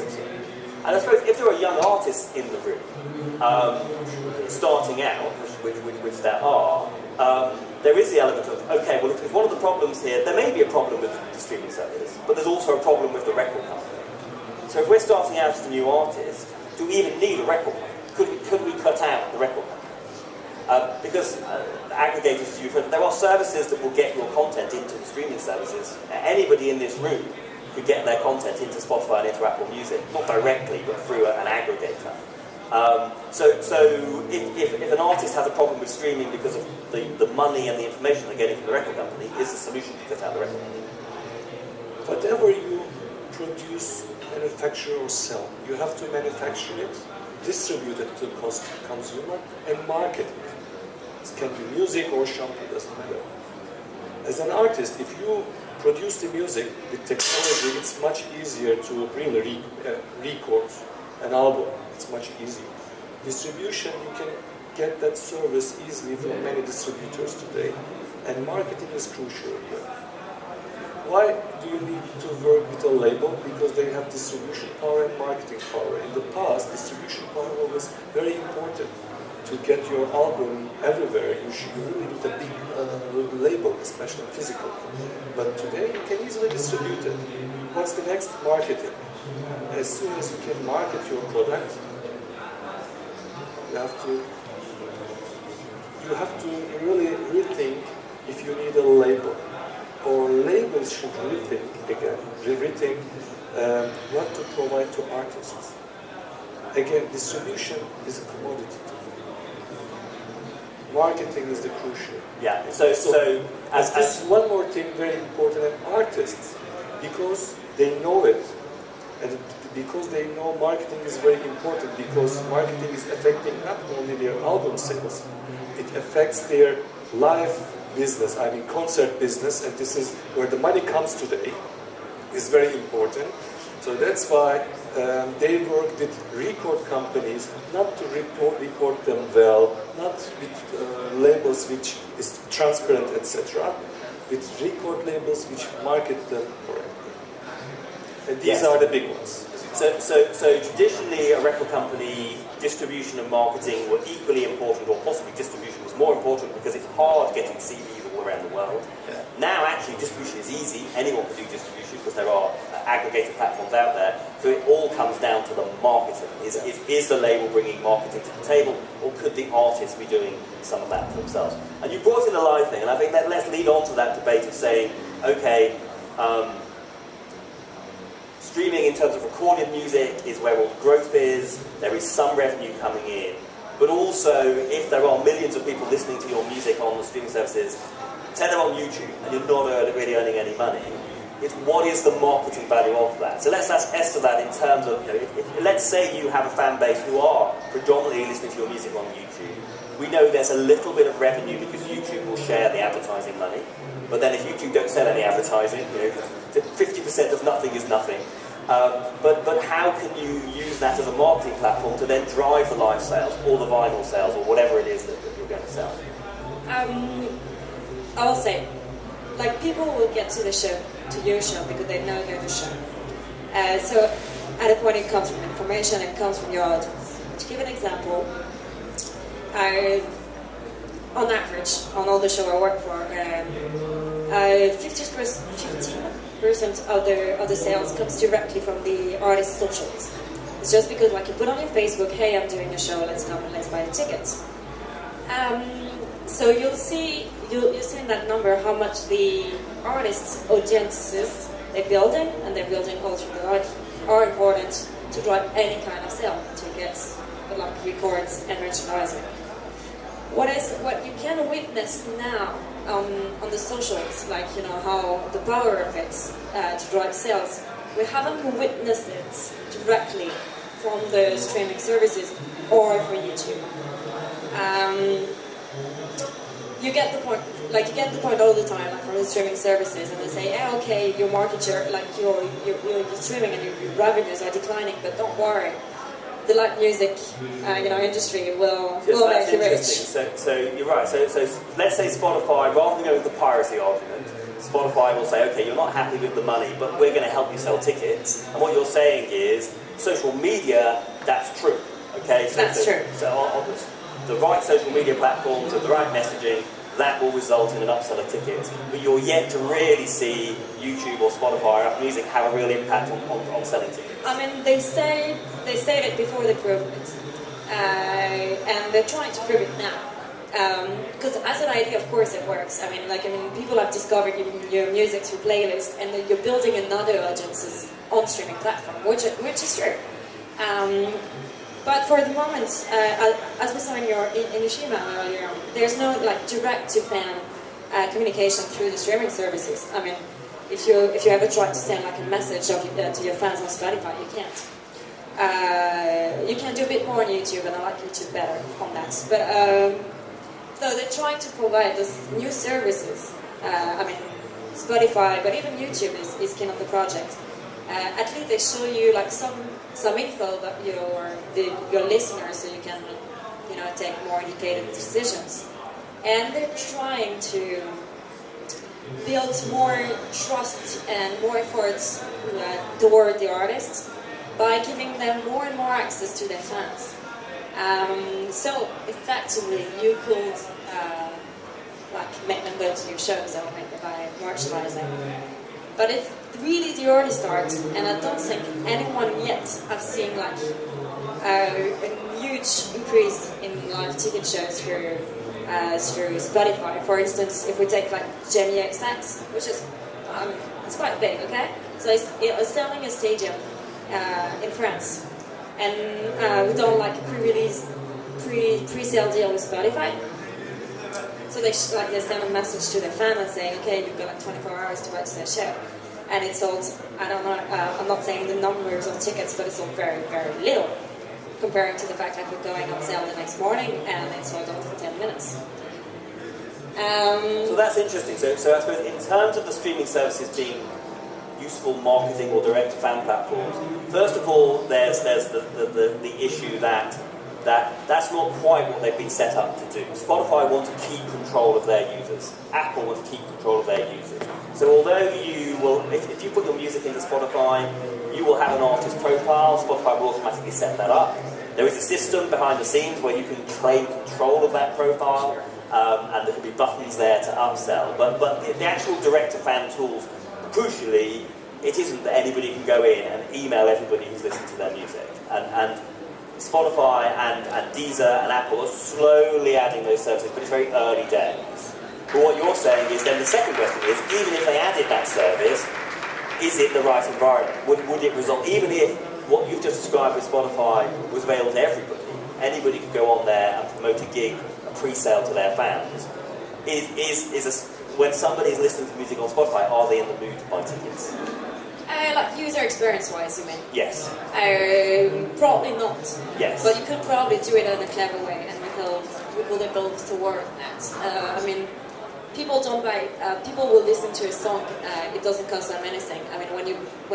And I suppose if there are young artists in the room, starting out, which there are, there is the element of, okay, well, if one of the problems here, there may be a problem with the streaming service, but there's also a problem with the record company. So if we're starting out as a new artist, do we even need a record company? Could we cut out the record company? Because aggregators, there are services that will get your content into the streaming services. Anybody in this room could get their content into Spotify and into Apple Music, not directly, but through an aggregator. So if an artist has a problem with streaming because of the money and the information they're getting from the record company, is the solution to cut out the record company? Whatever you produce, manufacture or sell, you have to manufacture it, distribute it to the consumer, and market it. It can be music or shampoo, doesn't matter. As an artist, if you produce the music with technology, it's much easier to really record an album. It's much easier. Distribution, you can get that service easily from many distributors today, and marketing is crucial here. Why do you need to work with a label? Because they have distribution power and marketing power. In the past, distribution power was very important. To get your album everywhere, you really need a big label, especially physical. But today, you can easily distribute it. What's the next? Marketing. As soon as you can market your product, you have to really rethink if you need a label. Or labels should rethink what to provide to artists. Again, distribution is a commodity. Marketing is the crucial. Yeah. So as this one more thing very important, and artists, because they know it, and because they know marketing is very important, because marketing is affecting not only their album sales, it affects their live business, I mean concert business, and this is where the money comes today, is very important. So that's why they work with record companies, not to report them well, not with labels which is transparent, etc., with record labels which market them correctly. And these are the big ones. So traditionally, a record company, distribution and marketing were equally important, or possibly distribution was more important because it's hard getting CDs all around the world. Yeah. Now, actually, distribution is easy. Anyone can do distribution because there are aggregator platforms out there. So it all comes down to the marketing. Is the label bringing marketing to the table, or could the artist be doing some of that for themselves? And you brought in the live thing, and I think that let's lead on to that debate of saying, okay, streaming in terms of recorded music is where all the growth is, there is some revenue coming in, but also if there are millions of people listening to your music on the streaming services, say they're on YouTube and you're not really earning any money, It's what is the marketing value of that. So let's ask Esther that in terms of, let's say you have a fan base who are predominantly listening to your music on YouTube. We know there's a little bit of revenue because YouTube will share the advertising money. But then if YouTube don't sell any advertising, 50% of nothing is nothing. But how can you use that as a marketing platform to then drive the live sales or the vinyl sales or whatever it is that you're going to sell? I will say, like, people will get to the show, to your show, because they know they're the show. So at a point it comes from information, it comes from your audience. To give an example, on average, on all the shows I work for, 15% of the sales comes directly from the artist's socials. It's just because, like, you put on your Facebook, hey, I'm doing a show, let's come and let's buy the tickets. So you'll see in that number how much the artists' audiences they're building, and they're building all through the life, are important to drive any kind of sale, tickets, like records and merchandising. What you can witness now on the socials, like, how the power of it to drive sales, we haven't witnessed it directly from the streaming services or for YouTube. You get the point, all the time, like, from the streaming services, and they say, okay, your market share, like, your streaming and your revenues are declining, but don't worry, the live music, industry will make you rich. So you're right. So let's say Spotify, rather than going with the piracy argument, Spotify will say, okay, you're not happy with the money, but we're going to help you sell tickets. And what you're saying is, social media, that's true. Okay, that's true. So on the right social media platforms with the right messaging, that will result in an upsell of tickets. But you're yet to really see YouTube or Spotify or Apple Music have a real impact on selling tickets. I mean, they say it before they prove it, and they're trying to prove it now. Because as an idea, of course, it works. People have discovered your music through playlists, and then you're building another audiences on streaming platform, which is true. But for the moment, as we saw in your email earlier, there's no, like, direct to fan communication through the streaming services. I mean, if you ever try to send, like, a message to your fans on Spotify, you can't. You can do a bit more on YouTube, and I like YouTube better on that. But so they're trying to provide those new services. Spotify, but even YouTube is keen on the project. At least they show you, like, some info about your listeners, so you can take more educated decisions. And they're trying to build more trust and more efforts toward the artists by giving them more and more access to their fans. So effectively, you could make them go to your shows or make them buy merchandising. But it's really the early start, and I don't think anyone yet have seen, like, a huge increase in live ticket shows through Spotify. For instance, if we take, like, Jamie XX, which is it's quite big, okay? So it's selling a stadium in France, and we don't, like, a pre-sale deal with Spotify. So they send a message to their fan and saying, okay, you've got, like, 24 hours to register their show. And it sold, I don't know, I'm not saying the numbers of tickets, but it sold very, very little, comparing to the fact that we're going on sale the next morning, and it sold out in 10 minutes. So that's interesting. So I suppose in terms of the streaming services being useful marketing or direct fan platforms, first of all, there's the issue that's not quite what they've been set up to do. Spotify want to keep control of their users. Apple want to keep control of their users. So although you will, if you put your music into Spotify, you will have an artist profile. Spotify will automatically set that up. There is a system behind the scenes where you can claim control of that profile, and there can be buttons there to upsell. But the actual direct-to-fan tools, crucially, it isn't that anybody can go in and email everybody who's listening to their music. And Spotify and Deezer and Apple are slowly adding those services, but it's very early days. But what you're saying is, then the second question is, even if they added that service, is it the right environment? Would it result, even if what you've just described with Spotify was available to everybody, anybody could go on there and promote a gig, a pre-sale to their fans, when somebody's listening to music on Spotify, are they in the mood to buy tickets? Like user experience-wise, you mean? Yes. Probably not. Yes. But you could probably do it in a clever way, and we could evolve toward that. I mean, people don't buy. People will listen to a song. It doesn't cost them anything. I mean, when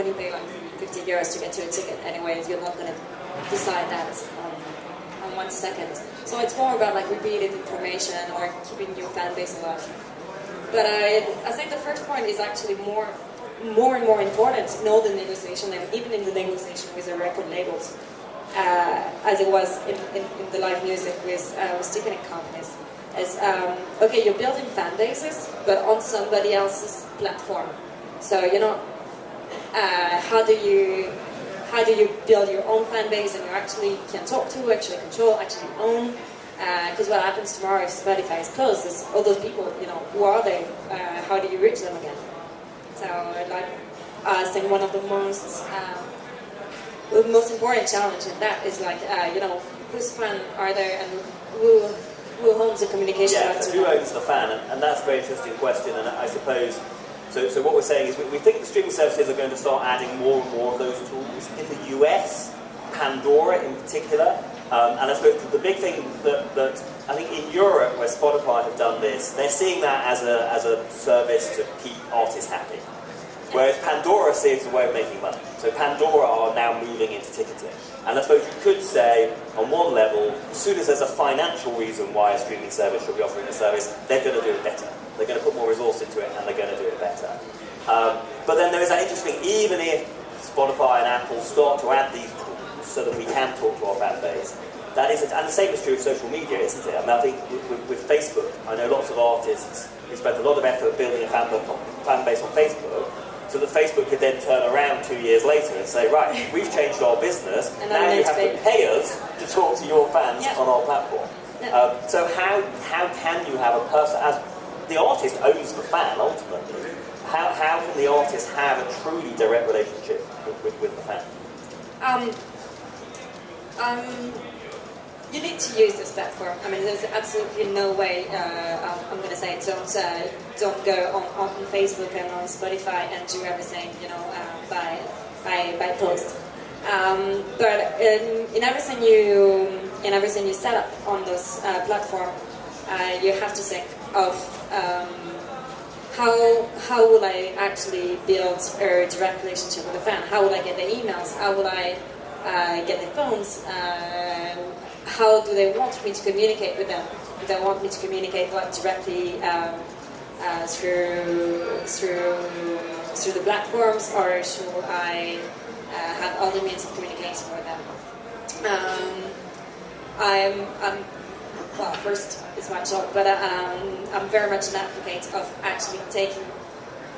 you pay like 50 euros to get to a ticket, anyways, you're not going to decide that on 1 second. So it's more about like repeated information or keeping your fan base alive. But I think the first point is actually more and more important in all the negotiation, and even in the negotiation with the record labels, as it was in the live music with ticketing companies. Is okay, you're building fan bases, but on somebody else's platform. So you know, how do you build your own fan base and you actually can talk to, actually control, actually own? Because what happens tomorrow if Spotify is closed is all those people, you know, who are they? How do you reach them again? So like, I think one of the most important challenge in that is like, you know, whose fan are there and who owns the communication? Yeah, so who owns the fan? And that's a very interesting question, and I suppose, so what we're saying is we think the streaming services are going to start adding more and more of those tools. In the US, Pandora in particular, and I suppose the big thing that I think in Europe, where Spotify have done this, they're seeing that as a service to keep artists happy. Whereas Pandora sees it as a way of making money. So Pandora are now moving into ticketing. And I suppose you could say, on one level, as soon as there's a financial reason why a streaming service should be offering a service, they're going to do it better. They're going to put more resource into it and they're going to do it better. But then there is that interesting, even if Spotify and Apple start to add these tools so that we can talk to our fan base, that is, and the same is true of social media, isn't it? I mean, I think with Facebook, I know lots of artists who spent a lot of effort building a fan base on Facebook, so that Facebook could then turn around 2 years later and say, right, we've changed our business, and now you have to pay us to talk to your fans on our platform. So how can you have a person, as the artist owns the fan ultimately, how can the artist have a truly direct relationship with the fan? You need to use this platform. I mean, there's absolutely no way. I'm going to say don't go on Facebook and on Spotify and do everything, you know, by post. But in everything you set up on this platform, you have to think of how will I actually build a direct relationship with the fan? How will I get their emails? How will I get their phones? How do they want me to communicate with them? Do they want me to communicate like directly through the platforms, or should I have other means of communication with them? Well, first it's my job, but I'm very much an advocate of actually taking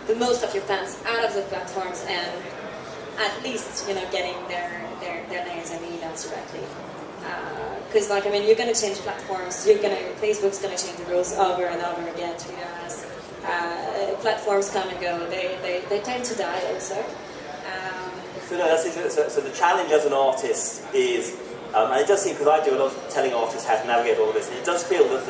the most of your fans out of the platforms and at least, you know, getting their names and emails directly. Because, like, I mean, you're going to change platforms. Facebook's going to change the rules over and over again. Twitter has platforms come and go. They tend to die also. So no, that's interesting. So the challenge as an artist is, and it does seem, because I do a lot of telling artists how to navigate all of this, and it does feel that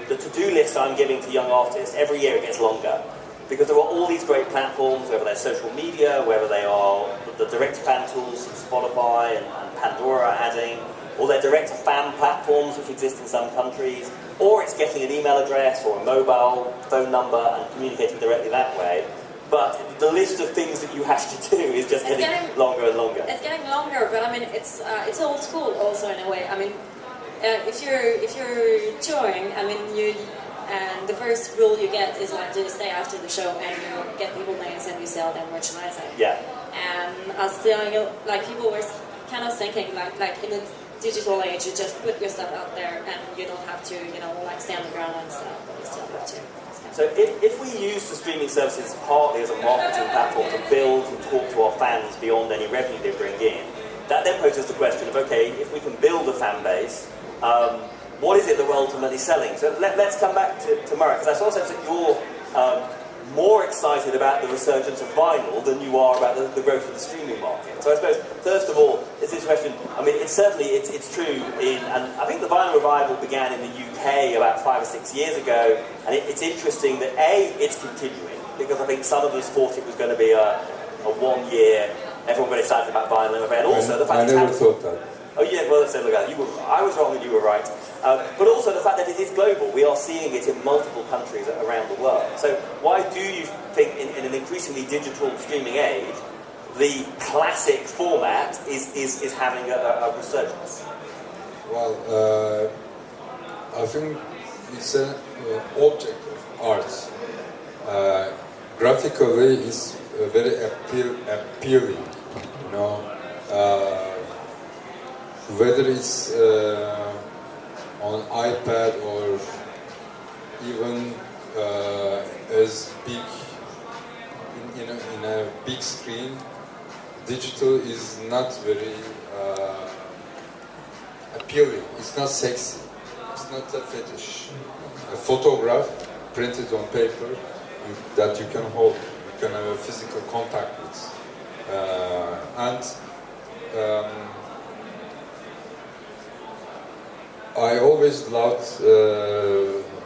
the to-do list I'm giving to young artists every year it gets longer. Because there are all these great platforms, whether they're social media, whether they are the direct-to-fan tools, Spotify and Pandora are adding, or they're direct-to-fan platforms which exist in some countries, or it's getting an email address or a mobile phone number and communicating directly that way. But the list of things that you have to do is just getting longer and longer. It's getting longer, but I mean, it's old school also in a way. I mean, if you're touring, I mean, and the first rule you get is like to stay after the show and you get people names and you sell them merchandising. Yeah. And I still, like, people were kind of thinking like in the digital age, you just put your stuff out there and you don't have to, you know, like stay on the ground and stuff, but you still have to. So if we use the streaming services partly as a marketing platform to build and talk to our fans beyond any revenue they bring in, that then poses the question of, okay, if we can build a fan base, what is it that we're ultimately selling? So let's come back to Murat, because I saw a sense that more excited about the resurgence of vinyl than you are about the growth of the streaming market. So I suppose, first of all, is this question, I mean, it's true and I think the vinyl revival began in the UK about 5 or 6 years ago, and it's interesting that A, it's continuing, because I think some of us thought it was going to be a 1 year, everyone got excited about vinyl, and also the fact I never thought that. Oh yeah, well, so look, I was wrong and you were right. But also the fact that it is global. We are seeing it in multiple countries around the world. So why do you think in an increasingly digital streaming age, the classic format is having a resurgence? Well, I think it's an object of art. Graphically, it's very appealing, you know. Whether it's on iPad or even as big in a big screen, digital is not very appealing. It's not sexy. It's not a fetish. A photograph printed on paper that you can hold, you can have a physical contact with, I always loved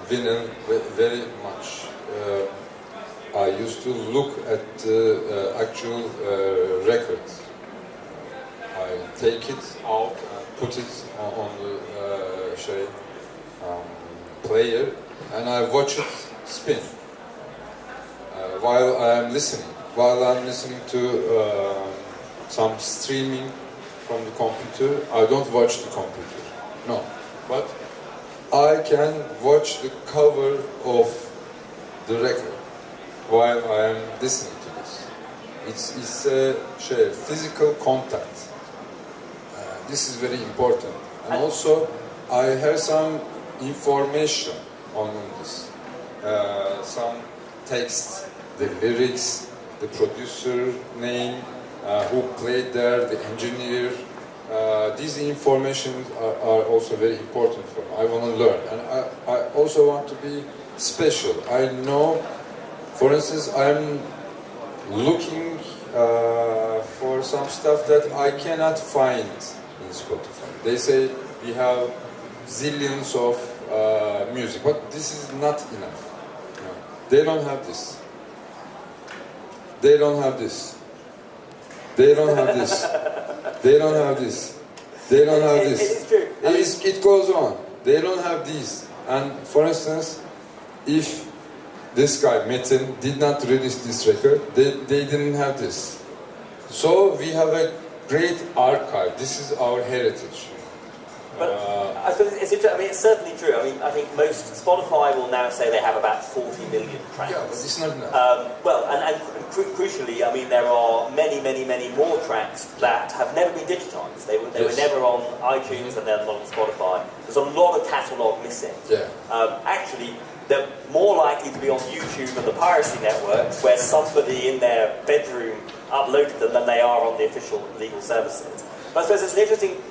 vinyl very much. I used to look at the actual record. I take it out and put it on the player, and I watch it spin while I'm listening. While I'm listening to some streaming from the computer, I don't watch the computer. No. But I can watch the cover of the record while I am listening to this. It's a physical contact. This is very important. And also, I have some information on this. Some text, the lyrics, the producer name, who played there, the engineer. These information are also very important for me. I want to learn, and I also want to be special. I know, for instance, I'm looking for some stuff that I cannot find in Spotify. They say we have zillions of music, but this is not enough. No. They don't have this. They don't have this. They don't have this. They don't have this. They don't have this. It is true. It goes on. They don't have these. And for instance, if this guy, Metin, did not release this record, they didn't have this. So we have a great archive. This is our heritage. But I suppose it's certainly true. I mean, I think most Spotify will now say they have about 40 million tracks. Yeah, but it's not enough. Well, and crucially, I mean, there are many more tracks that have never been digitized. They were never on iTunes and they're not on Spotify. There's a lot of catalogue missing. Yeah. Actually, they're more likely to be on YouTube and the piracy networks, where somebody in their bedroom uploaded them than they are on the official legal services. But I suppose there's an interesting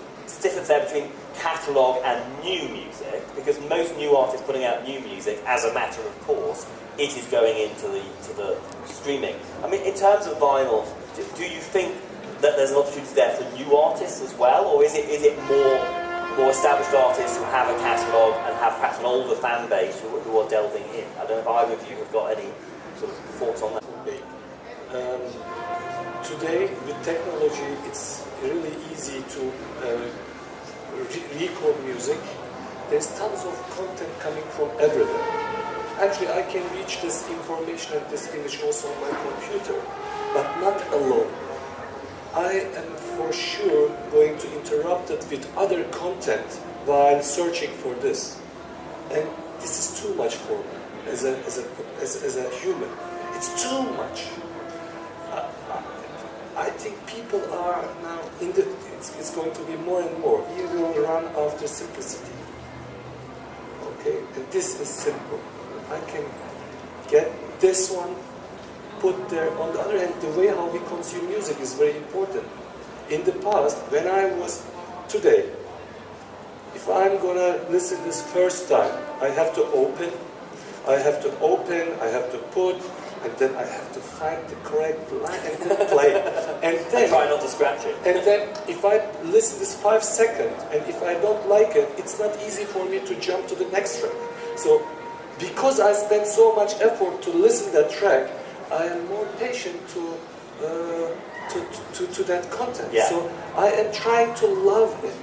difference there between catalogue and new music, because most new artists putting out new music, as a matter of course, it is going into the streaming. I mean, in terms of vinyl, do you think that there's an opportunity there for new artists as well, or is it more established artists who have a catalogue and have perhaps an older fan base who are delving in? I don't know if either of you have got any sort of thoughts on that. Today, with technology, it's really easy to record music. There's tons of content coming from everywhere. Actually, I can reach this information and this image also on my computer, but not alone. I am for sure going to interrupt it with other content while searching for this. And this is too much for me as a human. It's too much. I think people are now it's going to be more and more. We will run after simplicity. Okay, and this is simple. I can get this one, put there. On the other hand, the way how we consume music is very important. In the past, when I was today, if I'm gonna listen this first time, I have to put, and then I have to find the correct line and then play it. And then try not to scratch it. And then if I listen this 5 seconds, and if I don't like it, it's not easy for me to jump to the next track. So because I spend so much effort to listen that track, I am more patient to that content. Yeah. So I am trying to love it.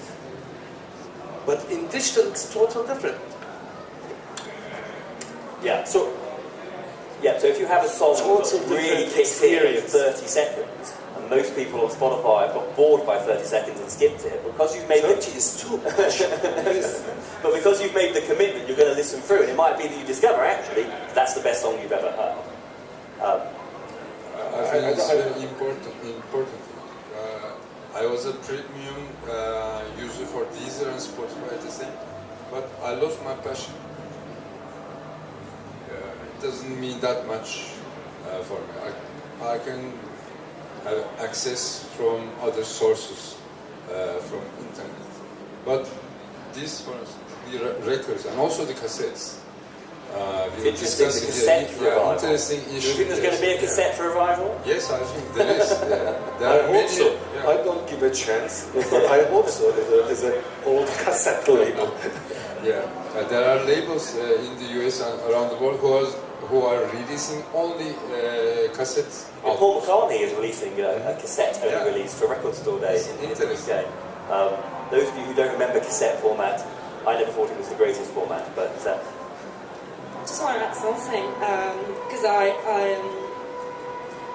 But in digital, it's totally different. Yeah. So if you have a song Total that really different kicks in in experience. 30 seconds, and most people on Spotify have got bored by 30 seconds and skipped it, because you've made 30 is too much. Yes. but because you've made the commitment, you're going to listen through, and it might be that you discover, actually, that's the best song you've ever heard. I think it's very important. I was a premium user for Deezer and Spotify at the same, but I lost my passion. It doesn't mean that much for me. I can have access from other sources from internet, but this, for instance, the records and also the cassettes. We It's interesting, the cassette revival. Interesting Do you issue. think there's going to be a cassette revival? Yes, I think there is. There I are hope many. so. Yeah. I don't give a chance, but I hope so. As an old cassette label. Yeah, there are labels in the US and around the world who are releasing only cassette Well, albums. Paul McCartney is releasing a cassette-only Yeah. release for Record Store Day in the Interesting. UK. Those of you who don't remember cassette format, I never thought it was the greatest format, but Just want to add something, because I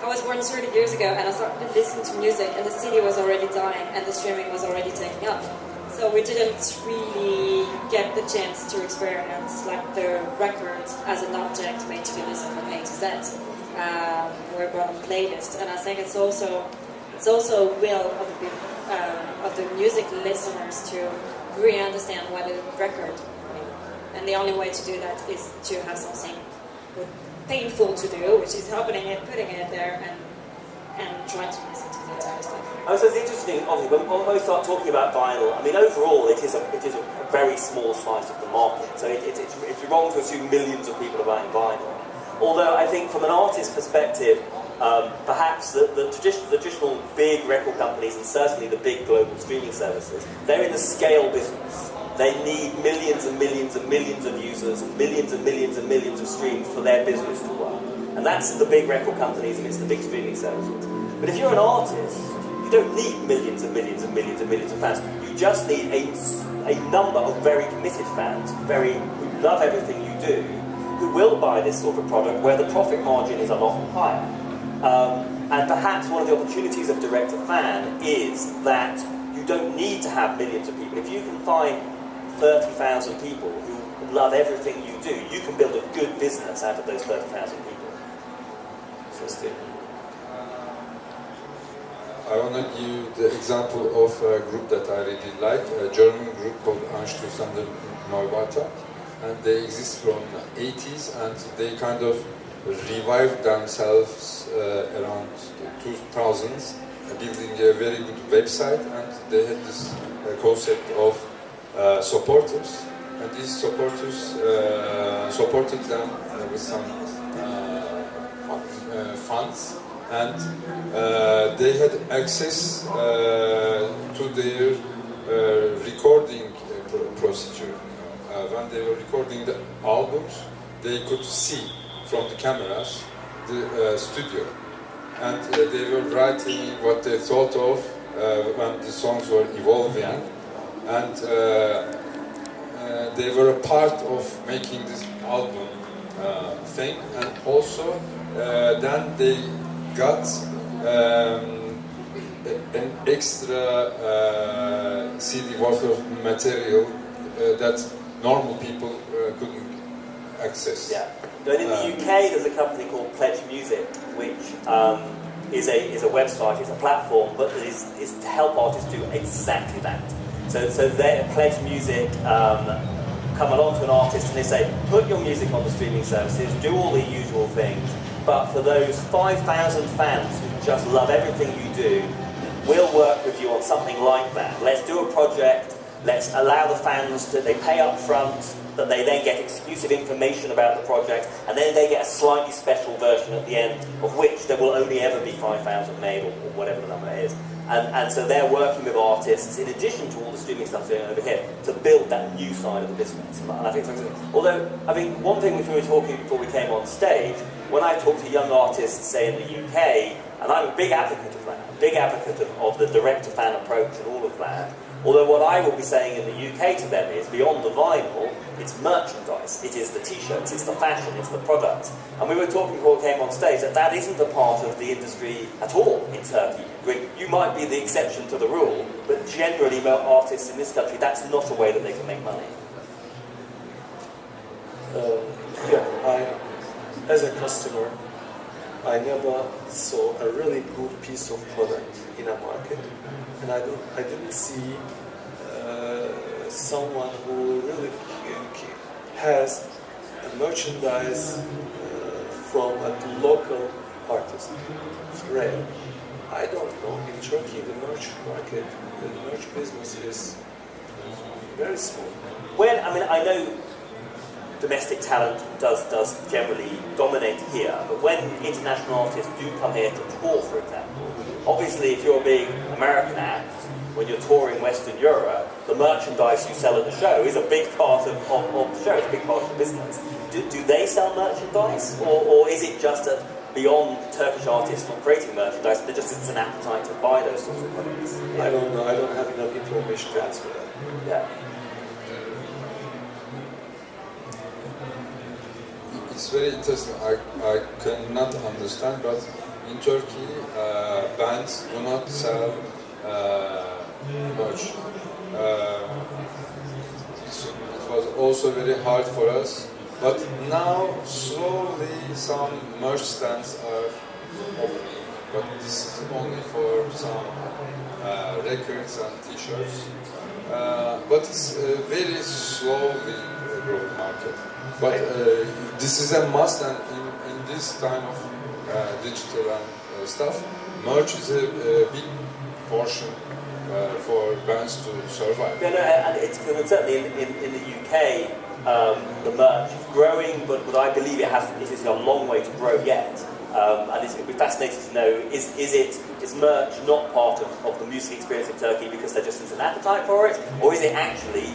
was born 30 years ago and I started listening to music and the CD was already dying and the streaming was already taking up. So we didn't really get the chance to experience like the records as an object made to be listened from A to Z. We're brought on playlist, and I think it's also a will of the music listeners to really understand what a record. And the only way to do that is to have something painful to do, which is opening it, putting it there, and trying to listen to the entire stuff. so it's interesting, obviously, when we start talking about vinyl, I mean, overall, it is a very small slice of the market. So it's wrong to assume millions of people are buying vinyl. Although I think from an artist's perspective, perhaps the traditional big record companies, and certainly the big global streaming services, they're in the scale business. They need millions and millions and millions of users and millions and millions and millions of streams for their business to work. And that's the big record companies and it's the big streaming services. But if you're an artist, you don't need millions and millions and millions and millions of fans. You just need a number of very committed fans, who love everything you do, who will buy this sort of product where the profit margin is a lot higher. And perhaps one of the opportunities of direct-to-fan is that you don't need to have millions of people. If you can find 30,000 people who love everything you do, you can build a good business out of those 30,000 people. Interesting. I want to give the example of a group that I really like, a German group called Anstoßende Neubauten, and they exist from the 80s, and they kind of revived themselves around 2000s, building a very good website, and they had this concept of supporters, and these supporters supported them with some funds, and they had access to their recording procedure. When they were recording the albums, they could see from the cameras the studio, and they were writing what they thought of when the songs were evolving, and they were a part of making this album thing, and also then they got an extra CD worth of material that normal people couldn't access. Yeah. But in the UK, there's a company called Pledge Music, which is a website, it's a platform, but is to help artists do exactly that. So they Pledge Music come along to an artist and they say, put your music on the streaming services, do all the usual things, but for those 5,000 fans who just love everything you do, we'll work with you on something like that. Let's do a project let's allow the fans to, they pay up front, that they then get exclusive information about the project, and then they get a slightly special version at the end, of which there will only ever be 5,000 made, or whatever the number is. And so they're working with artists, in addition to all the streaming stuff doing over here, to build that new side of the business. And I think, although, I think one thing which we were talking before we came on stage, when I talk to young artists, say in the UK, and I'm a big advocate of that, a big advocate of the direct-to-fan approach and all of that, although what I will be saying in the UK to them is, beyond the vinyl, it's merchandise, it is the t-shirts, it's the fashion, it's the product. And we were talking before we came on stage that that isn't a part of the industry at all in Turkey. You might be the exception to the rule, but generally artists in this country, that's not a way that they can make money. As a customer, I never saw a really good piece of product in a market, and I didn't see someone who really has a merchandise from a local artist. It's rare. I don't know, in Turkey the merch market, the merch business is very small. When, I mean, I know domestic talent does generally dominate here, but when international artists do come here to tour, for example, obviously if you're a big American act, when you're touring Western Europe, the merchandise you sell at the show is a big part of the show, it's a big part of the business. Do they sell merchandise, or is it just that beyond Turkish artists not creating merchandise, there just isn't an appetite to buy those sorts of products? I don't know, I don't have enough information to answer that. Yeah. It's very interesting. I cannot understand, but in Turkey, bands do not sell merch. It was also very hard for us, but now slowly some merch stands are opening. But this is only for some records and t-shirts. But it's very slowly growing market. But this is a must, and in this kind of digital and stuff, merch is a big portion for bands to survive. Yeah, no, and it's certainly in the UK, the merch is growing, but I believe it is a long way to grow yet. And it would be fascinating to know, is merch not part of the music experience in Turkey because there just isn't an appetite for it, or is it actually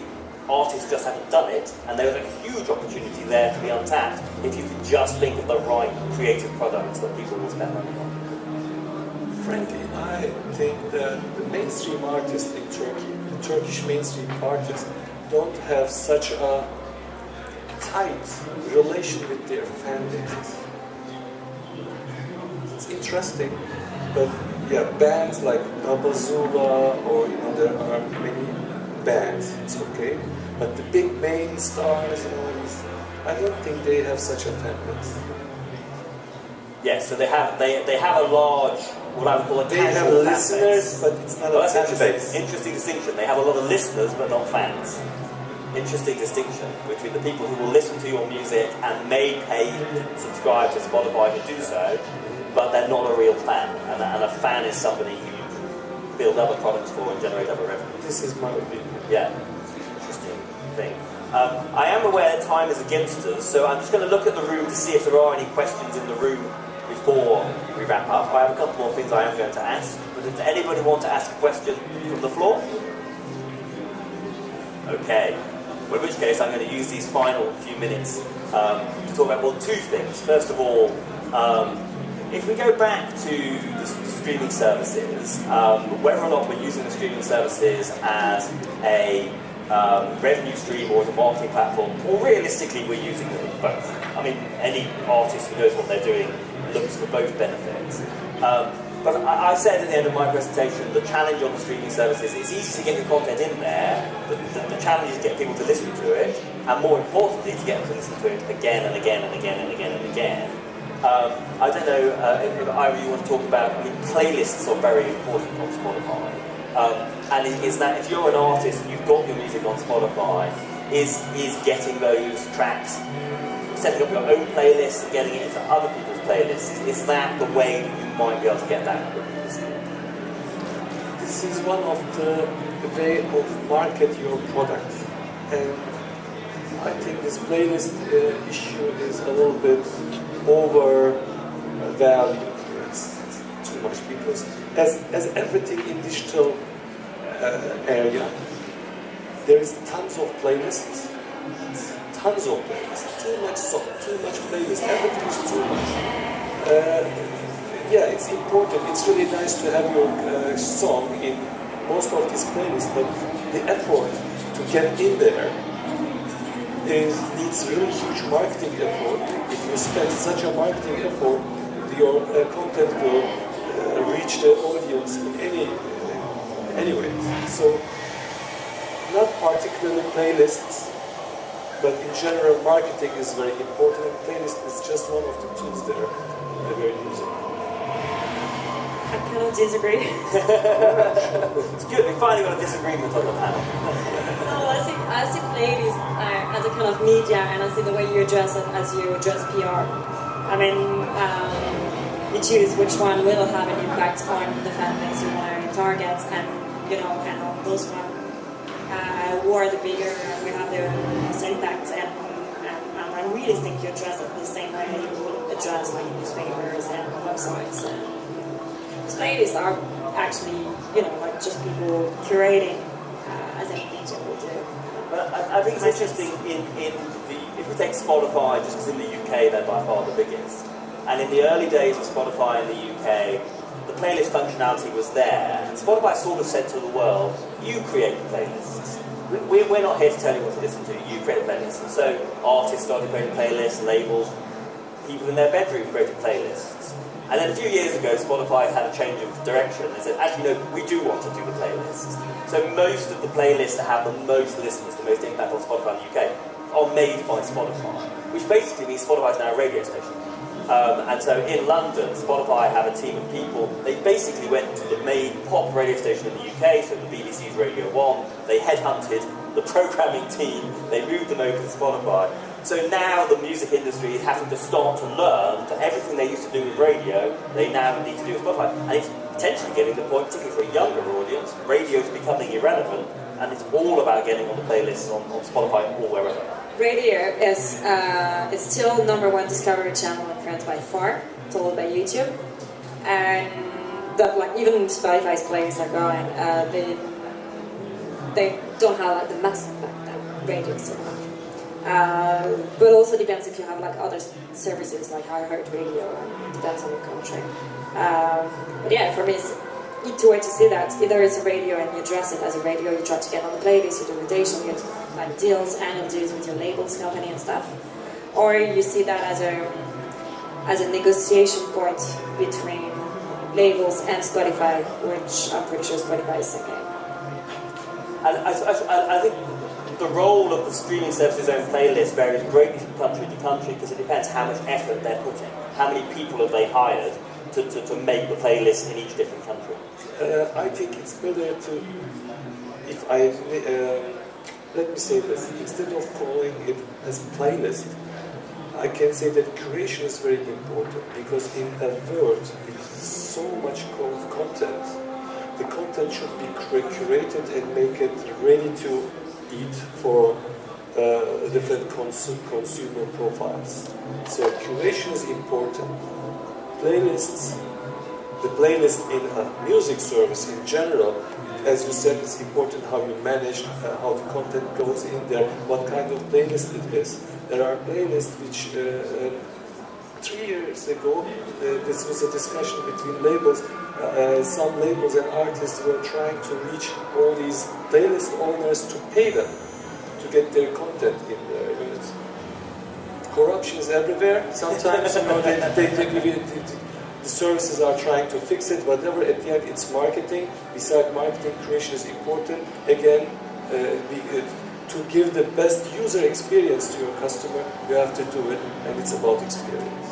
artists just haven't done it, and there's a huge opportunity there to be untapped if you can just think of the right creative products that people will spend money on? Frankly, I think that the mainstream artists in Turkey, the Turkish mainstream artists, don't have such a tight relation with their fan bases. It's interesting, but yeah, bands like Babazula, or there are many bands, it's okay. But the big main stars and all these, I don't think they have such a fan base. Yes, so they have a large, what I would call a They casual have fan listeners, base. but it's not Well, a that's fan base. interesting distinction. They have a lot of listeners, but not fans. Interesting distinction between the people who will listen to your music and may pay to subscribe to Spotify to do so, but they're not a real fan. And a fan is somebody who you build other products for and generate other revenue. This is my opinion. Yeah, interesting thing. I am aware that time is against us, so I'm just going to look at the room to see if there are any questions in the room before we wrap up. I have a couple more things I am going to ask, but does anybody want to ask a question from the floor? Okay. Well, in which case I'm going to use these final few minutes to talk about, well, two things. First of all, if we go back to the streaming services, whether or not we're using the streaming services as a revenue stream or as a marketing platform, or realistically we're using them as both. I mean, any artist who knows what they're doing looks for both benefits. But I said at the end of my presentation, the challenge on the streaming services, it's easy to get your content in there, the challenge is to get people to listen to it, and more importantly, to get them to listen to it again and again and again and again and again. I don't know if either you want to talk about, I mean, playlists are very important on Spotify. And is that if you're an artist and you've got your music on Spotify, is getting those tracks, setting up your own playlist and getting it into other people's playlists, is that the way that you might be able to get that released? this is one of the way of market your product, and I think this playlist issue is a little bit overvalued. It's too much because as everything in digital area, there is tons of playlists, too much song, too much playlist, everything is too much. Yeah, it's important, it's really nice to have your song in most of these playlists, but the effort to get in there needs really huge marketing effort. If you spend such a marketing effort, your content will reach the audience in any way. So, not particularly playlists, but in general marketing is very important, and playlist is just one of the tools that we're using. I cannot disagree. It's good, we finally got a disagreement on the panel. No, I see playlist as a kind of media, and I see the way you address it as you address PR. I mean, you choose which one will have an impact on the fan base you want to target, and and on those ones who are the bigger, we have the most impact. And I really think you address it the same way you would address like newspapers and websites. And playlists are actually, like just people curating as any media will do. But I think it's interesting if we take Spotify, just because in the UK they're by far the biggest. And in the early days of Spotify in the UK, the playlist functionality was there. And Spotify sort of said to the world, you create the playlists. We're not here to tell you what to listen to, you create the playlists. And so artists started creating playlists, labels, people in their bedroom created playlists. And then a few years ago, Spotify had a change of direction. They said, actually, no, we do want to do the playlists. So most of the playlists that have the most listeners, the most impact on Spotify in the UK, are made by Spotify, which basically means Spotify is now a radio station. And so in London, Spotify have a team of people. They basically went to the main pop radio station in the UK, so the BBC's Radio 1. They headhunted the programming team. They moved them over to Spotify. So now the music industry is having to start to learn that everything they used to do with radio, they now need to do with Spotify. And it's potentially getting to the point, particularly for a younger audience, radio is becoming irrelevant, and it's all about getting on the playlists on Spotify or wherever. Radio is still #1 discovery channel in France by far, followed by YouTube. And even Spotify's playlists are going, they don't have like the mass impact that radio still have. But also depends if you have like other services like iHeartRadio, and depends on your country. But yeah, for me it's two ways to see that. Either it's a radio and you address it as a radio, you try to get on the playlist, you do rotation, you get like deals, annual deals with your labels company and stuff. Or you see that as a negotiation point between labels and Spotify, which I'm pretty sure Spotify is sinking. And I think the role of the streaming service's own playlist varies greatly from country to country because it depends how much effort they're putting. How many people have they hired to make the playlist in each different country? I think it's better to, let me say this, instead of calling it as playlist, I can say that curation is very important because in a world with so much content, the content should be curated and make it ready to eat for different consumer profiles. So curation is important. The playlist in a music service in general, as you said, it's important how you manage, how the content goes in there, what kind of playlist it is. There are playlists which 3 years ago, this was a discussion between labels. Some labels and artists were trying to reach all these playlist owners to pay them to get their content in there. Corruption is everywhere. Sometimes the services are trying to fix it, whatever. At the end, it's marketing. Besides marketing, creation is important. Again, to give the best user experience to your customer, you have to do it, and it's about experience.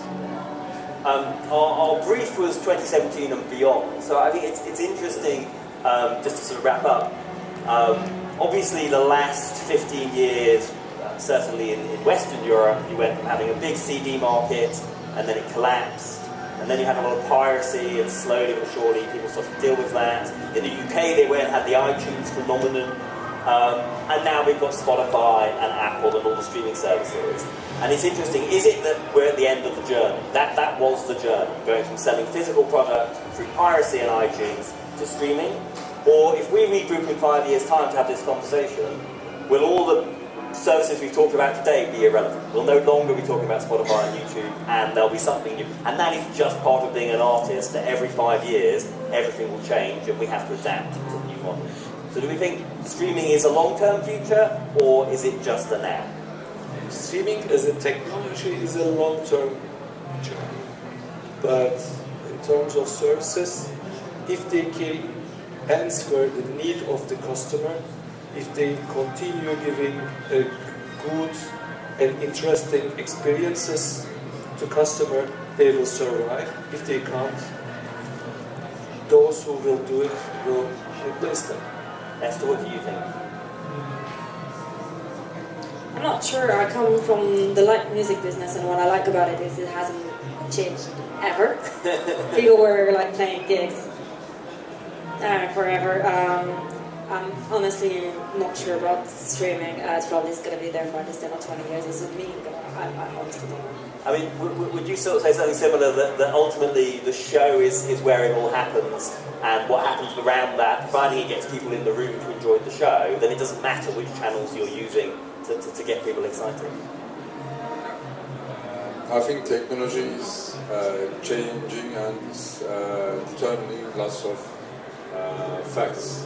Our brief was 2017 and beyond, so I think it's interesting, just to sort of wrap up. Obviously, the last 15 years, certainly in Western Europe, you went from having a big CD market, and then it collapsed. and then you had a lot of piracy, and slowly but surely people started to deal with that. In the UK they went and had the iTunes phenomenon, and now we've got Spotify and Apple and all the streaming services. And it's interesting, is it that we're at the end of the journey? That was the journey, going from selling physical products through piracy and iTunes to streaming? Or if we regroup in 5 years' time to have this conversation, will all the services we've talked about today be irrelevant? We'll no longer be talking about Spotify and YouTube, and there'll be something new. And that is just part of being an artist, that every 5 years, everything will change and we have to adapt to the new model. So do we think streaming is a long-term future, or is it just a now? Streaming as a technology is a long-term journey, but in terms of services, if they can answer the need of the customer, if they continue giving good and interesting experiences to customer, they will survive. If they can't, those who will do it will replace them. Esther, what do you think? I'm not sure. I come from the live music business, and what I like about it is it hasn't changed ever. People were like playing gigs forever. I'm honestly not sure about streaming. It's probably going to be there for at least 10 or 20 years. It's me, but I honestly don't know. I mean, would you sort of say something similar, that ultimately the show is where it all happens, and what happens around that, providing it gets people in the room to enjoy the show, then it doesn't matter which channels you're using to get people excited? I think technology is changing and is determining lots of facts.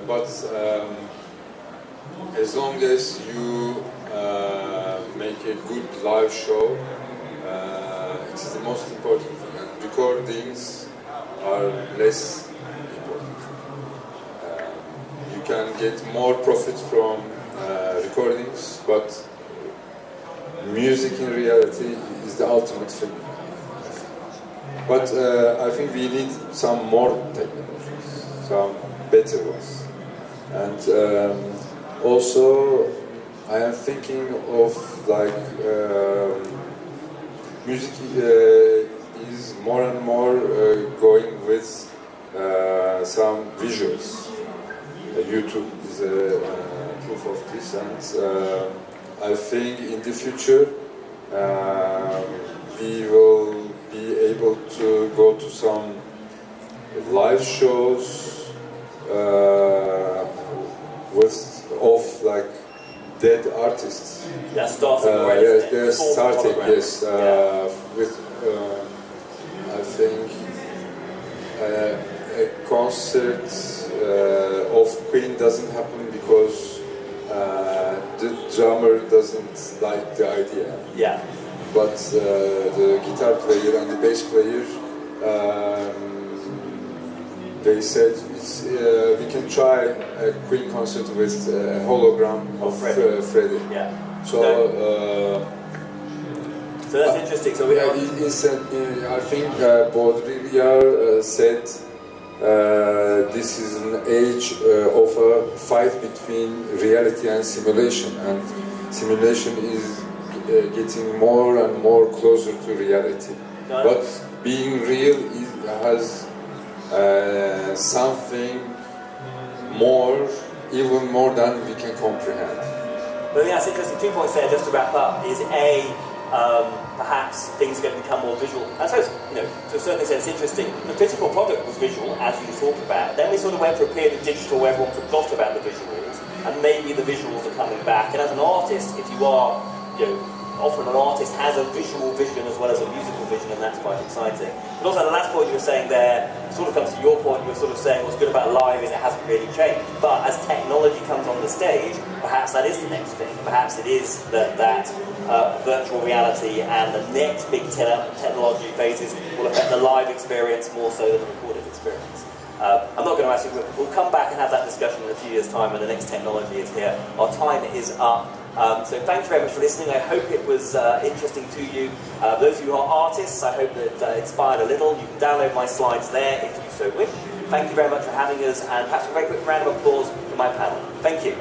But as long as you make a good live show, it's the most important thing. And recordings are less important. You can get more profit from recordings, but music in reality is the ultimate thing. But I think we need some more technologies, some better ones. And also I am thinking of like music is more and more going with some visuals. YouTube is a proof of this, and I think in the future we will be able to go to some live shows of like dead artists. That's starting yes, they're starting. Yes, with I think a concert of Queen doesn't happen because the drummer doesn't like the idea. Yeah. But the guitar player and the bass player, they said we can try a Queen concert with a hologram of Freddie. Yeah. So that's interesting. So we I think Baudrillard said this is an age of a fight between reality and simulation, and simulation is getting more and more closer to reality. But being real has something more, even more than we can comprehend. But yeah, it's interesting. 2 points there, just to wrap up, is A, perhaps things are going to become more visual. I suppose, to a certain extent, it's interesting. The physical product was visual, as you talked about. Then we sort of went for a period of digital where everyone forgot about the visuals, and maybe the visuals are coming back. And as an artist, if you are, often an artist has a visual vision as well as a musical vision, and that's quite exciting. But also the last point you were saying there sort of comes to your point. You were sort of saying what's good about live is it hasn't really changed. But as technology comes on the stage, perhaps that is the next thing. Perhaps it is that virtual reality and the next big technology phases will affect the live experience more so than the recorded experience. I'm not going to ask you, we'll come back and have that discussion in a few years' time when the next technology is here. Our time is up. So thank you very much for listening. I hope it was interesting to you. Those of you who are artists, I hope that inspired a little. You can download my slides there if you so wish. Thank you very much for having us, and perhaps a very quick round of applause for my panel. Thank you.